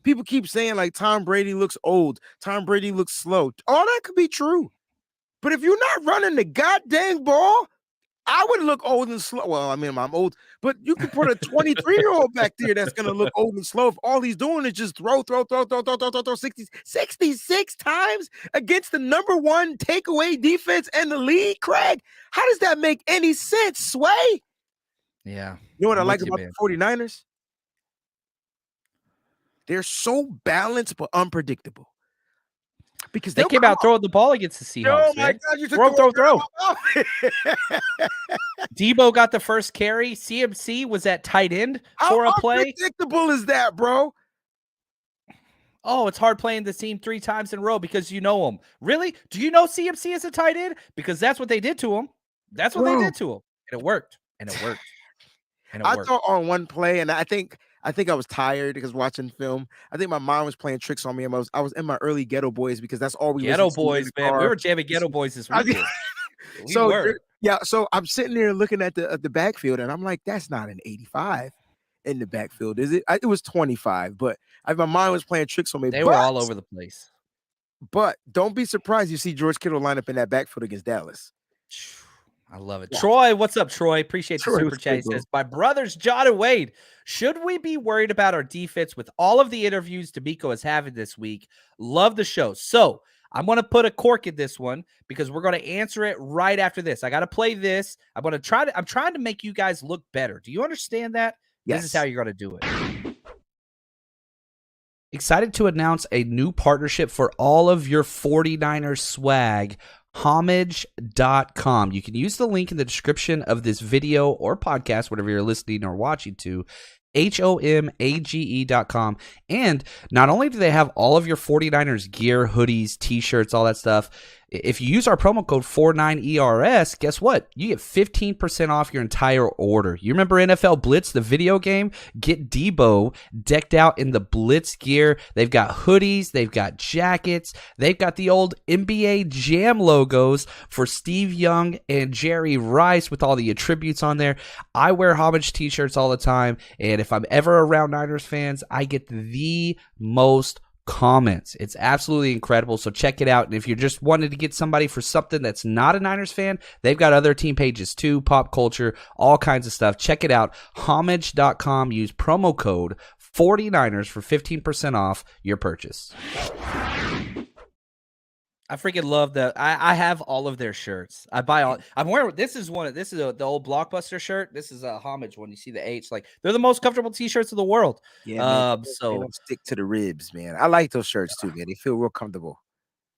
People keep saying, like, Tom Brady looks old. Tom Brady looks slow. All that could be true. But if you're not running the goddamn ball, I would look old and slow. Well, I mean, I'm old, but you can put a 23-year-old back there that's going to look old and slow if all he's doing is just throw 66 times against the number 1 takeaway defense in the league, Craig. How does that make any sense, Sway? Yeah. You know what I like about the 49ers? They're so balanced but unpredictable. Because they came out throwing the ball against the Seahawks. Oh my God! You throw. Debo got the first carry. CMC was at tight end for a play. How unpredictable is that, bro? Oh, it's hard playing the team 3 times in a row because you know him. Really? Do you know CMC is a tight end? Because that's what they did to him. That's what they did to him, and it worked. I thought on one play, and I think I was tired because watching film. I think my mom was playing tricks on me. And I was in my early Ghetto Boys because that's all we Ghetto Boys, man. We were jamming Ghetto Boys this weekend. So I'm sitting there looking at the backfield, and I'm like, that's not an 85 in the backfield, is it? It was 25, but my mind was playing tricks on me. They were all over the place. But don't be surprised you see George Kittle line up in that backfield against Dallas. I love it. Yeah. Troy, what's up, Troy? Appreciate the super chat. He says, my brothers, John and Wade, should we be worried about our defense with all of the interviews D'Amico is having this week? Love the show. So I'm going to put a cork in this one because we're going to answer it right after this. I got to play this. I'm trying to make you guys look better. Do you understand that? Yes. This is how you're going to do it. Excited to announce a new partnership for all of your 49ers swag. Homage.com. You can use the link in the description of this video or podcast, whatever you're listening or watching to. HOMAGE.com. And not only do they have all of your 49ers gear, hoodies, t-shirts, all that stuff, if you use our promo code 49ERS, guess what? You get 15% off your entire order. You remember NFL Blitz, the video game? Get Debo decked out in the Blitz gear. They've got hoodies. They've got jackets. They've got the old NBA Jam logos for Steve Young and Jerry Rice with all the attributes on there. I wear Homage t-shirts all the time, and if I'm ever around Niners fans, I get the most comments. It's absolutely incredible. So check it out. And if you're just wanting to get somebody for something that's not a Niners fan, they've got other team pages too, pop culture, all kinds of stuff. Check it out. Homage.com. Use promo code 49ers for 15% off your purchase. I freaking love I have all of their shirts. I buy all. I'm wearing the old Blockbuster shirt. This is a Homage one. You see the H, like they're the most comfortable t-shirts in the world. Yeah, man, they don't stick to the ribs, man. I like those shirts too, man. They feel real comfortable.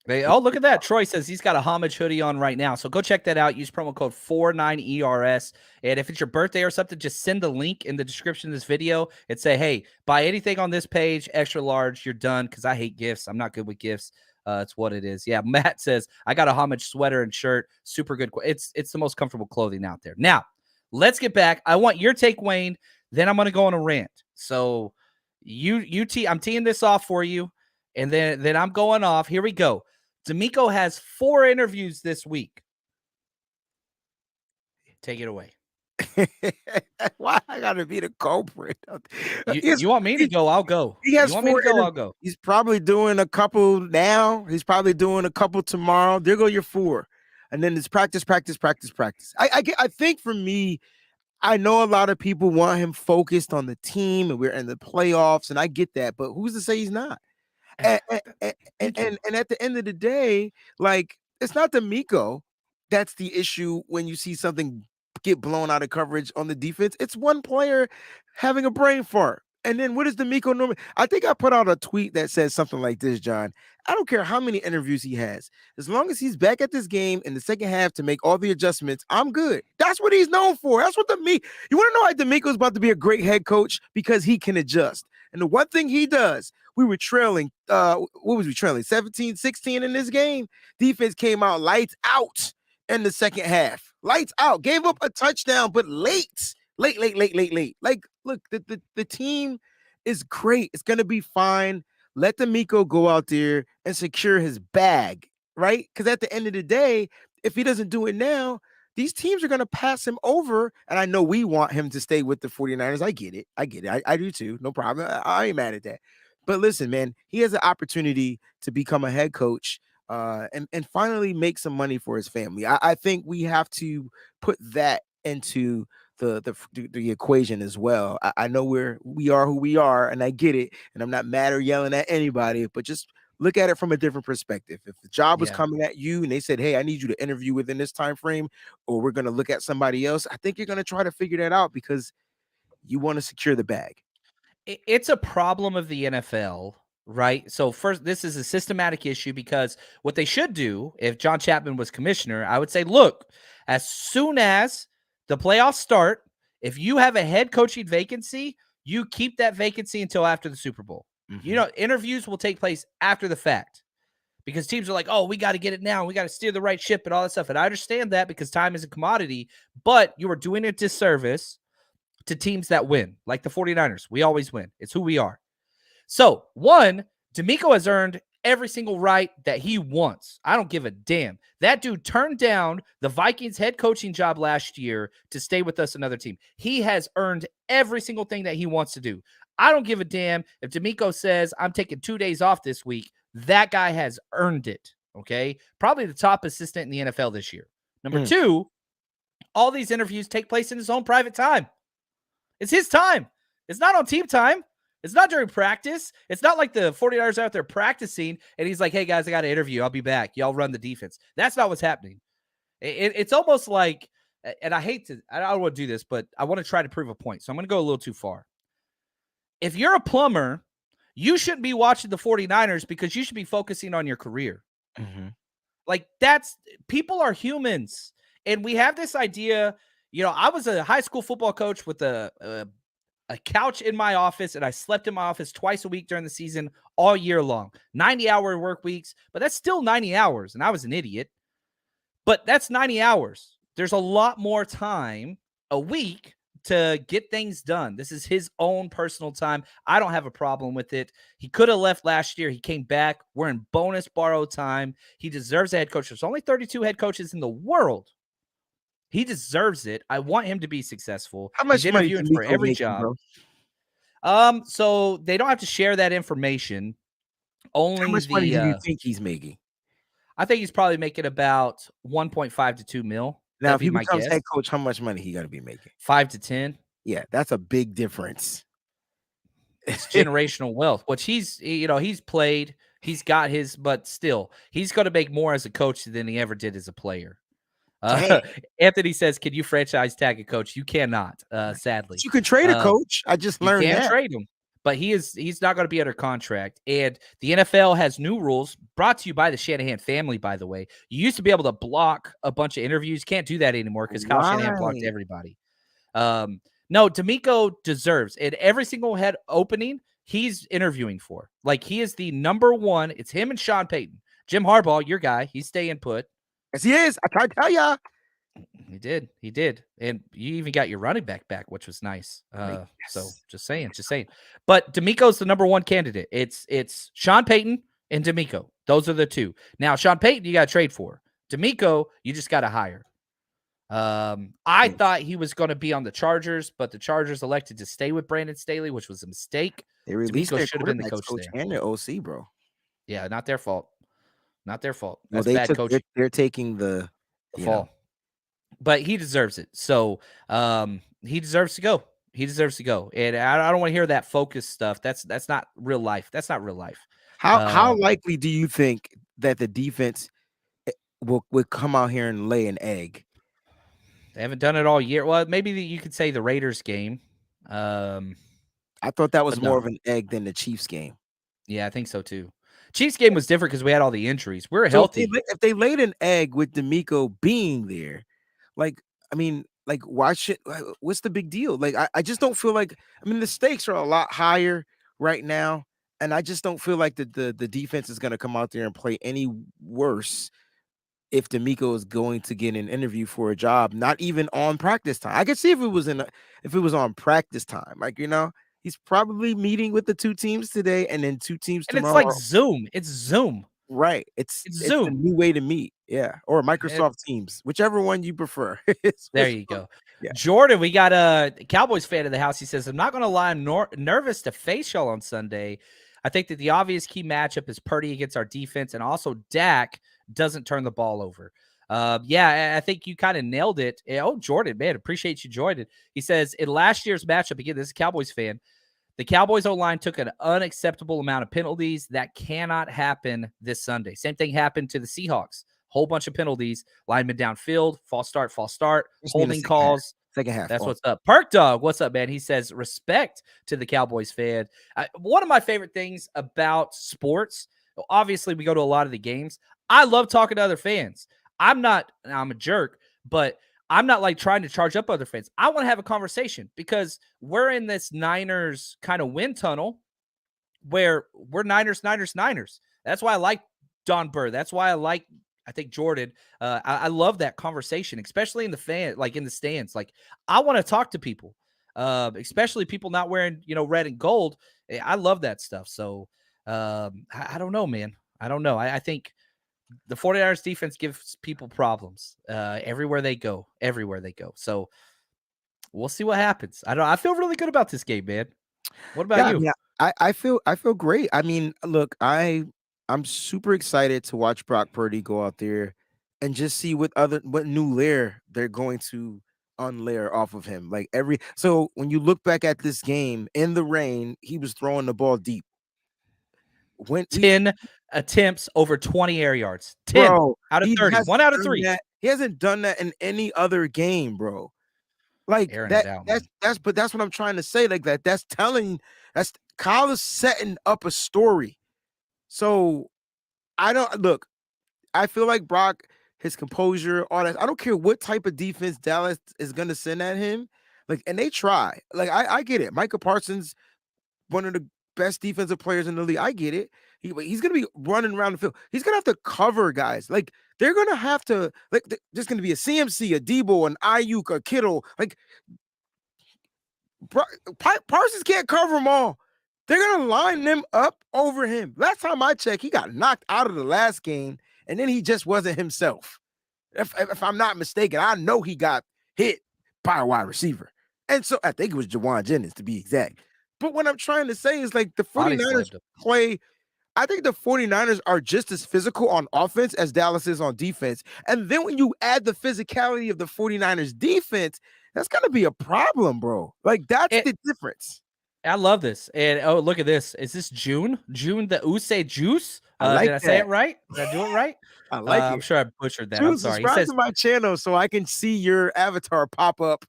Look at that. Troy says he's got a Homage hoodie on right now. So go check that out. Use promo code 49ERS. And if it's your birthday or something, just send the link in the description of this video and say, hey, buy anything on this page, extra large, you're done. Because I hate gifts. I'm not good with gifts. It's what it is. Yeah, Matt says, I got a Homage sweater and shirt. Super good. It's the most comfortable clothing out there. Now, let's get back. I want your take, Wayne. Then I'm going to go on a rant. So I'm teeing this off for you. And then I'm going off. Here we go. D'Amico has 4 interviews this week. Take it away. Why I gotta be the culprit? You want me to go? I'll go. He has you want 4 me to go? I'll go. He's probably doing a couple now. He's probably doing a couple tomorrow. There go your 4, and then it's practice. I think for me, I know a lot of people want him focused on the team, and we're in the playoffs, and I get that. But who's to say he's not? And at the end of the day, like, it's not D'Amico that's the issue when you see something get blown out of coverage on the defense. It's one player having a brain fart. And then what does D'Amico normally? I think I put out a tweet that says something like this, John. I don't care how many interviews he has. As long as he's back at this game in the second half to make all the adjustments, I'm good. That's what he's known for. That's what you want to know why D'Amico's about to be a great head coach? Because he can adjust. And the one thing he does, we were trailing, what was we trailing? 17-16 in this game. Defense came out lights out in the second half. Lights out. Gave up a touchdown, but late. Like, look, the team is great. It's going to be fine. Let D'Amico go out there and secure his bag, right? Because at the end of the day, if he doesn't do it now, these teams are going to pass him over. And I know we want him to stay with the 49ers. I get it. I do too. No problem. I ain't mad at that. But listen, man, he has an opportunity to become a head coach and finally make some money for his family. I think we have to put that into the equation as well. I know we are who we are, and I get it, and I'm not mad or yelling at anybody, but just look at it from a different perspective. If the job was coming at you and they said, hey, I need you to interview within this time frame, or we're going to look at somebody else, I think you're going to try to figure that out because you want to secure the bag. It's a problem of the NFL, right? So first, this is a systematic issue because what they should do, if John Chapman was commissioner, I would say, look, as soon as the playoffs start, if you have a head coaching vacancy, you keep that vacancy until after the Super Bowl. Mm-hmm. You know, interviews will take place after the fact because teams are like, oh, we got to get it now. We got to steer the right ship and all that stuff. And I understand that because time is a commodity, but you are doing a disservice to teams that win, like the 49ers. We always win. It's who we are. So, one, D'Amico has earned every single right that he wants. I don't give a damn. That dude turned down the Vikings head coaching job last year to stay with us another team. He has earned every single thing that he wants to do. I don't give a damn if D'Amico says, I'm taking 2 days off this week. That guy has earned it, okay? Probably the top assistant in the NFL this year. Number 2, all these interviews take place in his own private time. It's his time. It's not on team time. It's not during practice. It's not like the 49ers are out there practicing and he's like, hey, guys, I got an interview. I'll be back. Y'all run the defense. That's not what's happening. It's almost like, and I don't want to do this, but I want to try to prove a point. So I'm going to go a little too far. If you're a plumber, you shouldn't be watching the 49ers because you should be focusing on your career. Mm-hmm. Like people are humans. And we have this idea, I was a high school football coach with a couch in my office, and I slept in my office twice a week during the season all year long. 90-hour work weeks, but that's still 90 hours, and I was an idiot. But that's 90 hours. There's a lot more time a week to get things done. This is his own personal time. I don't have a problem with it. He could have left last year. He came back. We're in bonus borrowed time. He deserves a head coach. There's only 32 head coaches in the world. He deserves it. I want him to be successful. How much He's money interviewing for every job. Bro? So they don't have to share that information. Only how much money do you think he's making? I think he's probably making about 1.5 to 2 mil. Now, if he becomes head coach, how much money he got to be making? 5 to 10. Yeah, that's a big difference. It's generational wealth, which he's played, he's got his, but still, he's going to make more as a coach than he ever did as a player. Anthony says, can you franchise tag a coach? You cannot, sadly. But you can trade a coach. I just learned that. You can trade him. But he's not going to be under contract. And the NFL has new rules brought to you by the Shanahan family, by the way. You used to be able to block a bunch of interviews. Can't do that anymore because Kyle Shanahan blocked everybody. No, D'Amico deserves it. Every single head opening he's interviewing for. Like, he is the number one. It's him and Sean Payton. Jim Harbaugh, your guy, he's staying put. Yes, he is. I tried to tell ya. He did. And you even got your running back, which was nice. Yes. So just saying. But D'Amico's the number one candidate. It's Sean Payton and D'Amico. Those are the two. Now, Sean Payton, you got to trade for. D'Amico, you just got to hire. I thought he was going to be on the Chargers, but the Chargers elected to stay with Brandon Staley, which was a mistake. They released their should have been the coach there. And their OC, bro. Yeah, not their fault. That's bad coaching. They're taking the fall. But he deserves it. So he deserves to go. And I don't want to hear that focus stuff. That's not real life. How likely do you think that the defense will come out here and lay an egg? They haven't done it all year. Well, maybe you could say the Raiders game. I thought that was more of an egg than the Chiefs game. Yeah, I think so too. Chiefs game was different because we had all the injuries. We're healthy. If they laid an egg with D'Amico being there, what's the big deal? Like, I just don't feel like, the stakes are a lot higher right now. And I just don't feel like the defense is going to come out there and play any worse if D'Amico is going to get an interview for a job, not even on practice time. I could see if it was on practice time, he's probably meeting with the two teams today and then two teams tomorrow. It's like Zoom. It's Zoom. Right. It's Zoom. A new way to meet. Yeah. Or Microsoft Teams, whichever one you prefer. There you go. Yeah. Jordan, we got a Cowboys fan in the house. He says, I'm not going to lie. I'm nervous to face y'all on Sunday. I think that the obvious key matchup is Purdy against our defense, and also Dak doesn't turn the ball over. I think you kind of nailed it. Oh, Jordan, man, appreciate you joining. He says, in last year's matchup, again, this is a Cowboys fan, the Cowboys O-line took an unacceptable amount of penalties. That cannot happen this Sunday. Same thing happened to the Seahawks. Whole bunch of penalties, linemen downfield, false start, holding calls. Second half. That's what's up. Perk Dog, what's up, man? He says, respect to the Cowboys fan. One of my favorite things about sports, obviously we go to a lot of the games. I love talking to other fans. I'm a jerk, but I'm not like trying to charge up other fans. I want to have a conversation because we're in this Niners kind of wind tunnel where we're Niners. That's why I like Don Burr. That's why I think Jordan, I love that conversation, especially in the stands. Like, I want to talk to people, especially people not wearing, red and gold. I love that stuff. So I don't know, man. I don't know. I think the 49ers defense gives people problems everywhere they go. So we'll see what happens. I don't know. I feel really good about this game, man. What about you? Yeah, I feel great. Look, I'm super excited to watch Brock Purdy go out there and just see what new layer they're going to unlayer off of him. Like so when you look back at this game in the rain, he was throwing the ball deep. When 10 attempts over 20 air yards. 10 bro, out of 30. 1 out of 3. He hasn't done that in any other game, bro. Like Airing it out, man. that's what I'm trying to say. Like that's Kyle is setting up a story. So I feel like Brock, his composure, all that. I don't care what type of defense Dallas is gonna send at him. Like, and they try. Like, I get it. Micah Parsons, one of the best defensive players in the league. I get it. He's gonna be running around the field. He's gonna have to cover guys. Like, they're gonna have to, like, there's gonna be a CMC, a Debo, an Ayuk, a Kittle. Like, Parsons can't cover them all. They're gonna line them up over him. Last time I checked, he got knocked out of the last game, and then he just wasn't himself. If I'm not mistaken, I know he got hit by a wide receiver. And so I think it was Jawan Jennings to be exact. But what I'm trying to say is like the 49ers play. I think the 49ers are just as physical on offense as Dallas is on defense. And then when you add the physicality of the 49ers defense, that's going to be a problem, bro. Like, that's the difference. I love this. And oh, look at this. Is this June? June the Usay Juice? Did I say it right? Did I do it right? I like it. I'm sure I butchered that. June, I'm sorry. Subscribe to my channel so I can see your avatar pop up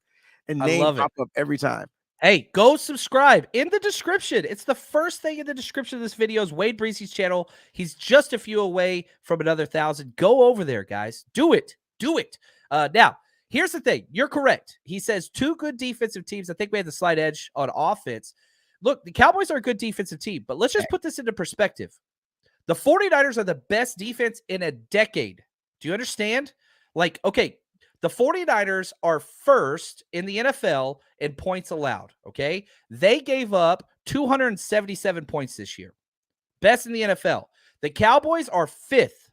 and name pop up every time. Hey, go subscribe in the description. It's the first thing in the description of this video is Wade Breezy's channel. He's just a few away from another 1,000. Go over there, guys. Do it. Do it. Now, here's the thing. You're correct. He says 2 good defensive teams. I think we had the slight edge on offense. Look, the Cowboys are a good defensive team, but let's just put this into perspective. The 49ers are the best defense in a decade. Do you understand? Like, okay, the 49ers are first in the NFL in points allowed, okay? They gave up 277 points this year. Best in the NFL. The Cowboys are 5th,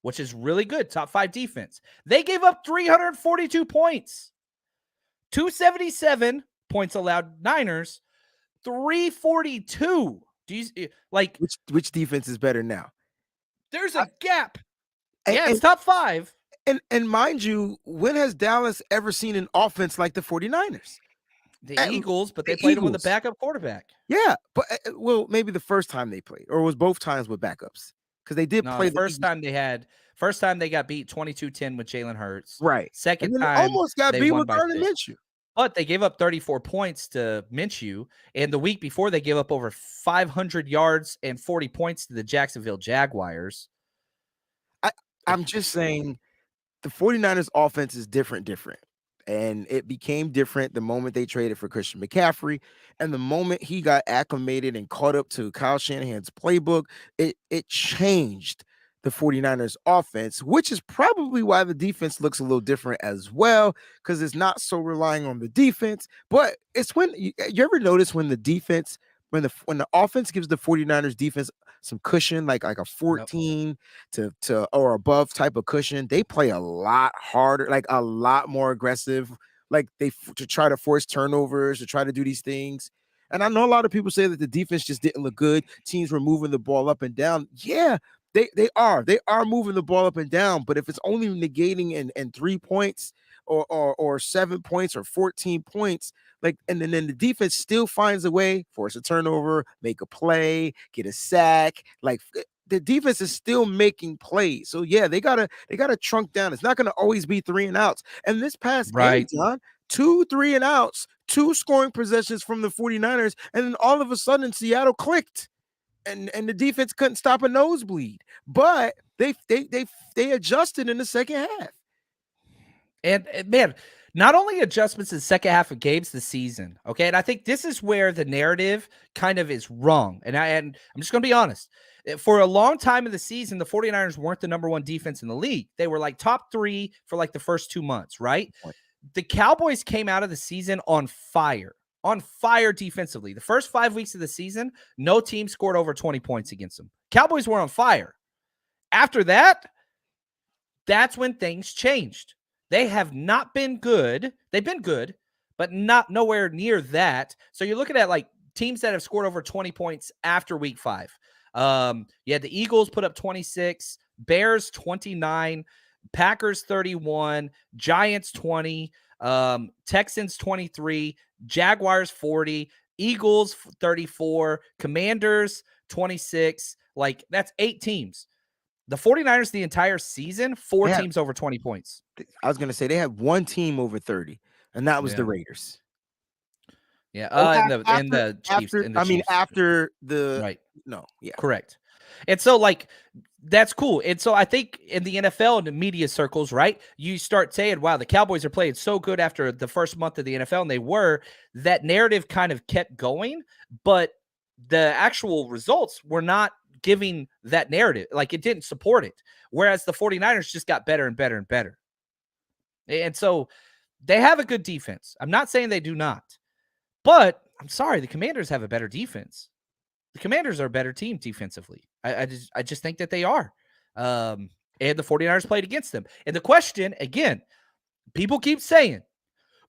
which is really good, top 5 defense. They gave up 342 points. 277 points allowed Niners, 342. Do you like which defense is better now? There's a gap. It's top 5. And mind you, when has Dallas ever seen an offense like the 49ers? The Eagles, but they played them with a backup quarterback. Yeah, but well, maybe the first time they played, or it was both times with backups, because they did play the first time they got beat 22-10 with Jalen Hurts. Right. Second and then time almost got beat with Gardner Minshew. But they gave up 34 points to Minshew, and the week before they gave up over 500 yards and 40 points to the Jacksonville Jaguars. I'm just saying the 49ers offense is different. And it became different the moment they traded for Christian McCaffrey. And the moment he got acclimated and caught up to Kyle Shanahan's playbook, it changed the 49ers offense, which is probably why the defense looks a little different as well, because it's not so relying on the defense. But it's when you ever notice when the defense, when the offense gives the 49ers defense some cushion, like a 14 to or above type of cushion, they play a lot harder, like a lot more aggressive, like to try to force turnovers, to try to do these things. And I know a lot of people say that the defense just didn't look good. Teams were moving the ball up and down. Yeah, they are moving the ball up and down. But if it's only negating in 3 points or 7 points or 14 points, like, and then the defense still finds a way, force a turnover, make a play, get a sack. Like, the defense is still making plays. So yeah, they gotta trunk down. It's not gonna always be 3 and outs. And this past game, John, 2 3 and outs, 2 scoring possessions from the 49ers, and then all of a sudden Seattle clicked. And the defense couldn't stop a nosebleed. But they adjusted in the second half. And man, not only adjustments in the second half of games this season, okay? And I think this is where the narrative kind of is wrong. And I'm just going to be honest. For a long time of the season, the 49ers weren't the number 1 defense in the league. They were like top 3 for like the first 2 months, right? The Cowboys came out of the season on fire defensively. The first 5 weeks of the season, no team scored over 20 points against them. Cowboys were on fire. After that, that's when things changed. They have not been good. They've been good, but nowhere near that. So you're looking at like teams that have scored over 20 points after week 5. You had the Eagles put up 26, Bears 29, Packers 31, Giants 20, Texans 23, Jaguars 40, Eagles 34, Commanders 26. Like, that's 8 teams. The 49ers the entire season, 4 teams over 20 points. I was going to say they had one team over 30, and that was the Raiders. Yeah, and the Chiefs. After the right. No, yeah, correct. And so, like, that's cool. And so I think in the NFL and the media circles, right, you start saying, wow, the Cowboys are playing so good after the first month of the NFL, and they were. That narrative kind of kept going, but the actual results were not giving that narrative. Like, it didn't support it. Whereas the 49ers just got better and better and better. And so they have a good defense. I'm not saying they do not. But I'm sorry, the Commanders have a better defense. The Commanders are a better team defensively. I just think that they are. And the 49ers played against them. And the question, again, people keep saying,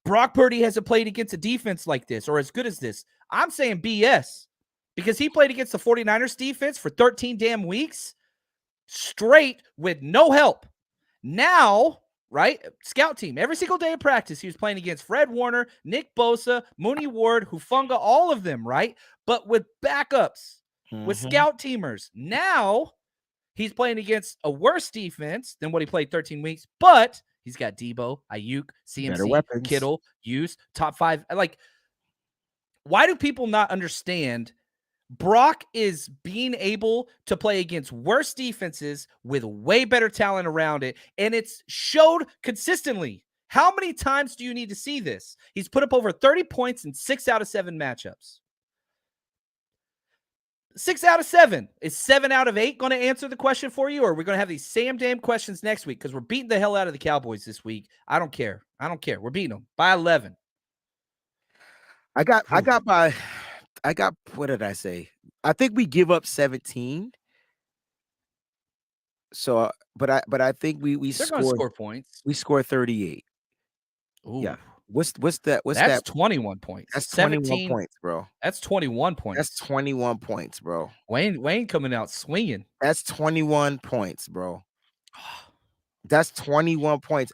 Brock Purdy hasn't played against a defense like this or as good as this. I'm saying BS, because he played against the 49ers defense for 13 damn weeks straight with no help. Now, right? Scout team. Every single day of practice, he was playing against Fred Warner, Nick Bosa, Mooney Ward, Hufanga, all of them, right? But with backups, with scout teamers. Now, he's playing against a worse defense than what he played 13 weeks, but he's got Debo, Ayuk, CMC, Kittle, Hughes, top 5. Like, why do people not understand Brock is being able to play against worse defenses with way better talent around it, and it's showed consistently. How many times do you need to see this? He's put up over 30 points in 6 out of 7 matchups. 6 out of 7. Is 7 out of 8 going to answer the question for you, or are we going to have these same damn questions next week? Because we're beating the hell out of the Cowboys this week. I don't care. We're beating them by 11. What did I say? I think we give up 17. So, but I think we score points. We score 38. Ooh. Yeah. What's that? That's 21 points. That's 21 points, bro. That's 21 points. That's 21 points, bro. Wayne coming out swinging. That's 21 points, bro. That's 21 points.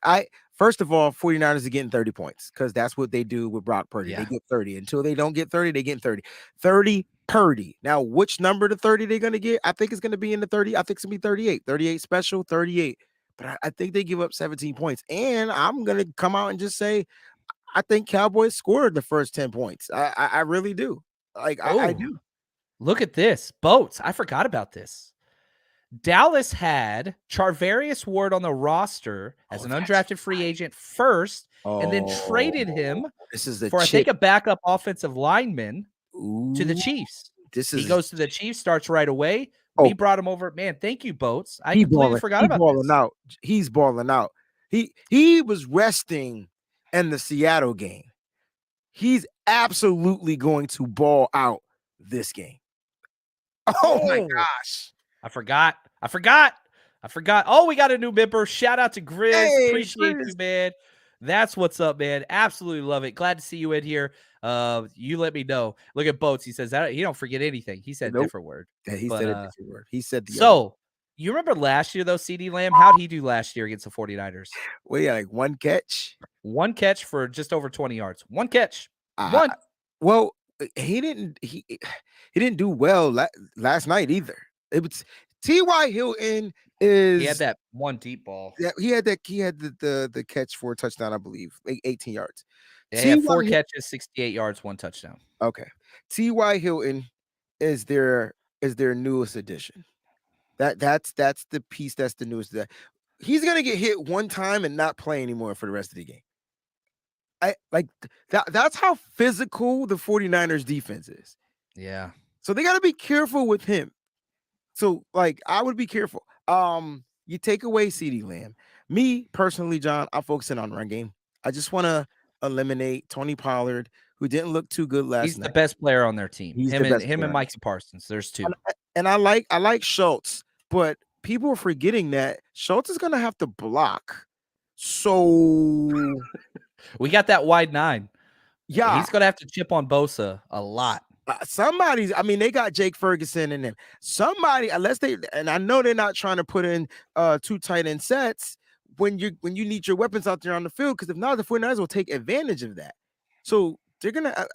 First of all, 49ers are getting 30 points because that's what they do with Brock Purdy. Yeah. They get 30. Until they don't get 30, they get 30. 30 Purdy. Now, which number to 30 they're going to get? I think it's going to be in the 30. I think it's going to be 38. 38 special, 38. But I think they give up 17 points. And I'm going to come out and just say, I think Cowboys scored the first 10 points. I really do. I do. Look at this. Boats. I forgot about this. Dallas had Charvarius Ward on the roster as an undrafted free agent first, and then traded him for, I think, a backup offensive lineman to the Chiefs. He goes to the Chiefs, starts right away. We brought him over. Man, thank you, Boats. I completely forgot about this. He's balling out. He was resting in the Seattle game. He's absolutely going to ball out this game. Oh my gosh. I forgot. Oh, we got a new member. Shout out to Grizz. Hey, appreciate you, man. That's what's up, man. Absolutely love it. Glad to see you in here. You let me know. Look at Boats. He says that he don't forget anything. He said a different word. Yeah, he said a different word. He said you remember last year though, CD Lamb? How'd he do last year against the 49ers? Well, yeah, like one catch. One catch for just over 20 yards. One catch. Well, he didn't do well last night either. It was T.Y. Hilton he had that one deep ball. Yeah, he had the catch for a touchdown, I believe, like 18 yards. Yeah, he had 4 catches, 68 yards, 1 touchdown. Okay. T.Y. Hilton is their newest addition. That's the piece that's the newest. He's gonna get hit one time and not play anymore for the rest of the game. That's how physical the 49ers defense is. Yeah. So they gotta be careful with him. So, I would be careful. You take away CeeDee Lamb. Me, personally, John, I'm focusing on run game. I just want to eliminate Tony Pollard, who didn't look too good last night. He's the best player on their team. Him and Micah Parsons. There's 2. And I like Schultz, but people are forgetting that Schultz is going to have to block. So we got that wide 9. Yeah. He's going to have to chip on Bosa a lot. They got Jake Ferguson in them. Somebody, and I know they're not trying to put in 2 tight end sets, when you need your weapons out there on the field, because if not, the 49ers will take advantage of that. So they're gonna.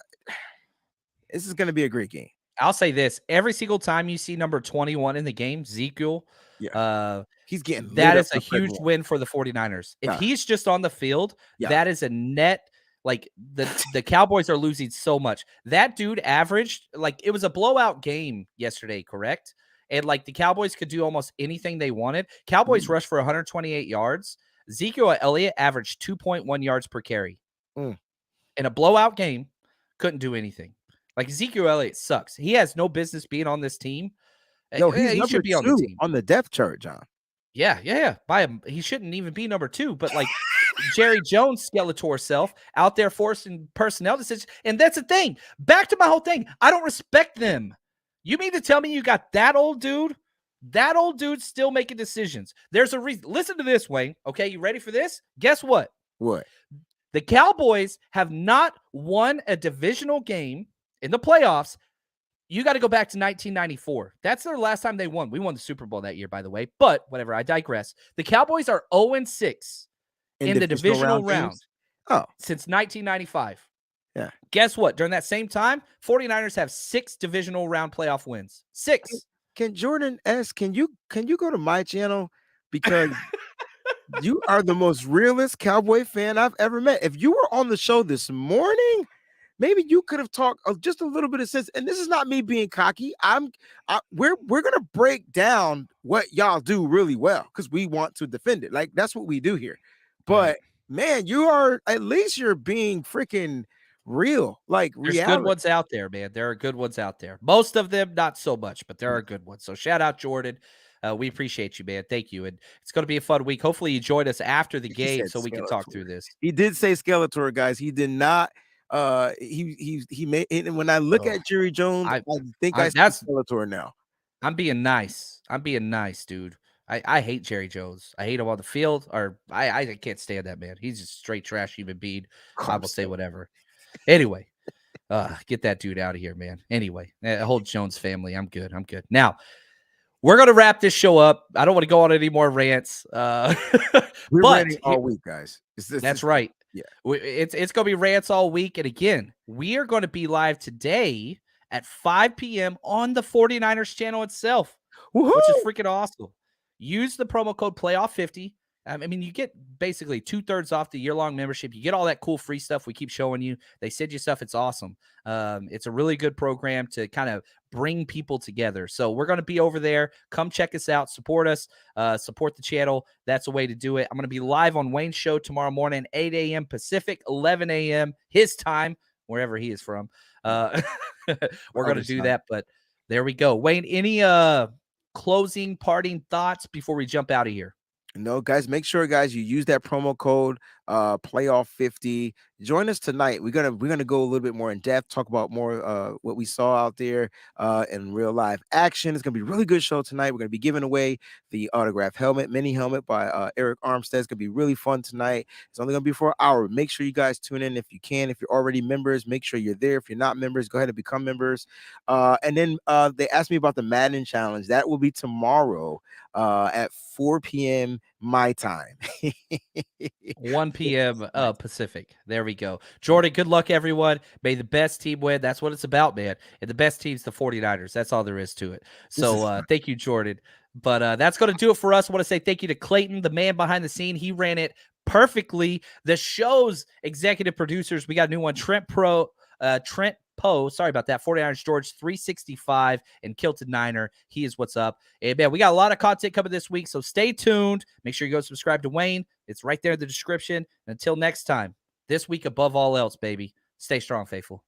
This is gonna be a great game. I'll say this: every single time you see number 21 in the game, Ezekiel, he's getting that lit is up a huge win for the 49ers. If he's just on the field, that is a net. Like the Cowboys are losing so much. That dude averaged, like, it was a blowout game yesterday, correct? And like the Cowboys could do almost anything they wanted. Cowboys rushed for 128 yards. Ezekiel Elliott averaged 2.1 yards per carry. In a blowout game, couldn't do anything. Like, Ezekiel Elliott sucks. He has no business being on this team. Yo, he's he number should be 2 on the team. on the depth chart, John. Yeah. He shouldn't even be number 2, but like Jerry Jones' Skeletor self out there forcing personnel decisions. And that's the thing. Back to my whole thing. I don't respect them. You mean to tell me you got that old dude? That old dude still making decisions. There's a reason. Listen to this, Wayne. Okay, you ready for this? Guess what? What? The Cowboys have not won a divisional game in the playoffs. You got to go back to 1994. That's their last time they won. We won the Super Bowl that year, by the way. But whatever, I digress. The Cowboys are 0-6 in the divisional round since 1995. Yeah. Guess what? During that same time, 49ers have 6 divisional round playoff wins. 6. Can Jordan S., can you go to my channel? Because you are the most realist Cowboy fan I've ever met. If you were on the show this morning, maybe you could have talked just a little bit of sense. And this is not me being cocky. We're gonna break down what y'all do really well because we want to defend it. Like, that's what we do here. But man, at least you're being freaking real. Like, there's reality. good ones out there, man. There are good ones out there. Most of them not so much, but there are good ones. So shout out Jordan. We appreciate you, man. Thank you. And it's going to be a fun week. Hopefully you joined us after the game so we can talk through this. He did say Skeletor, guys. He did not. He made. And when I look at Jerry Jones, I think I see Skeletor now. I'm being nice. Dude. I hate Jerry Jones. I hate him on the field, or I can't stand that man. He's just straight trash human being. I will say whatever. Anyway, get that dude out of here, man. Anyway, whole Jones family. I'm good. Now, we're going to wrap this show up. I don't want to go on any more rants. We're ranting all week, guys. That's right. Yeah. It's going to be rants all week. And again, we are going to be live today at 5 p.m. on the 49ers channel itself, which is freaking awesome. Use the promo code PLAYOFF50. I mean, you get basically 2/3 off the year-long membership. You get all that cool free stuff we keep showing you. They send you stuff. It's awesome. It's a really good program to kind of bring people together. So we're going to be over there. Come check us out. Support us. Support the channel. That's a way to do it. I'm going to be live on Wayne's show tomorrow morning, 8 a.m. Pacific, 11 a.m. his time, wherever he is from. We're going to do that. But there we go. Wayne, any closing, parting thoughts before we jump out of here? No, guys, make sure, guys, you use that promo code playoff50. Join us tonight. We're gonna go a little bit more in depth, talk about more what we saw out there in real live action. It's gonna be a really good show tonight. We're gonna be giving away the autograph mini helmet by Eric Armstead. It's gonna be really fun tonight. It's only gonna be for an hour. Make sure you guys tune in if you can. If you're already members, make sure you're there. If you're not members, go ahead and become members. And then they asked me about the Madden challenge. That will be tomorrow at 4 p.m. my time. 1 p.m. Pacific. There we go. Jordan, good luck, everyone. May the best team win. That's what it's about, man. And the best team's the 49ers. That's all there is to it. So thank you, Jordan. But that's going to do it for us. I want to say thank you to Clayton, the man behind the scene. He ran it perfectly. The show's executive producers, we got a new one, Trent Poe, sorry about that, 49ers George 365 and Kilted Niner. He is what's up. And man, we got a lot of content coming this week, so stay tuned. Make sure you go subscribe to Wayne. It's right there in the description. And until next time, this week above all else, baby, stay strong, faithful.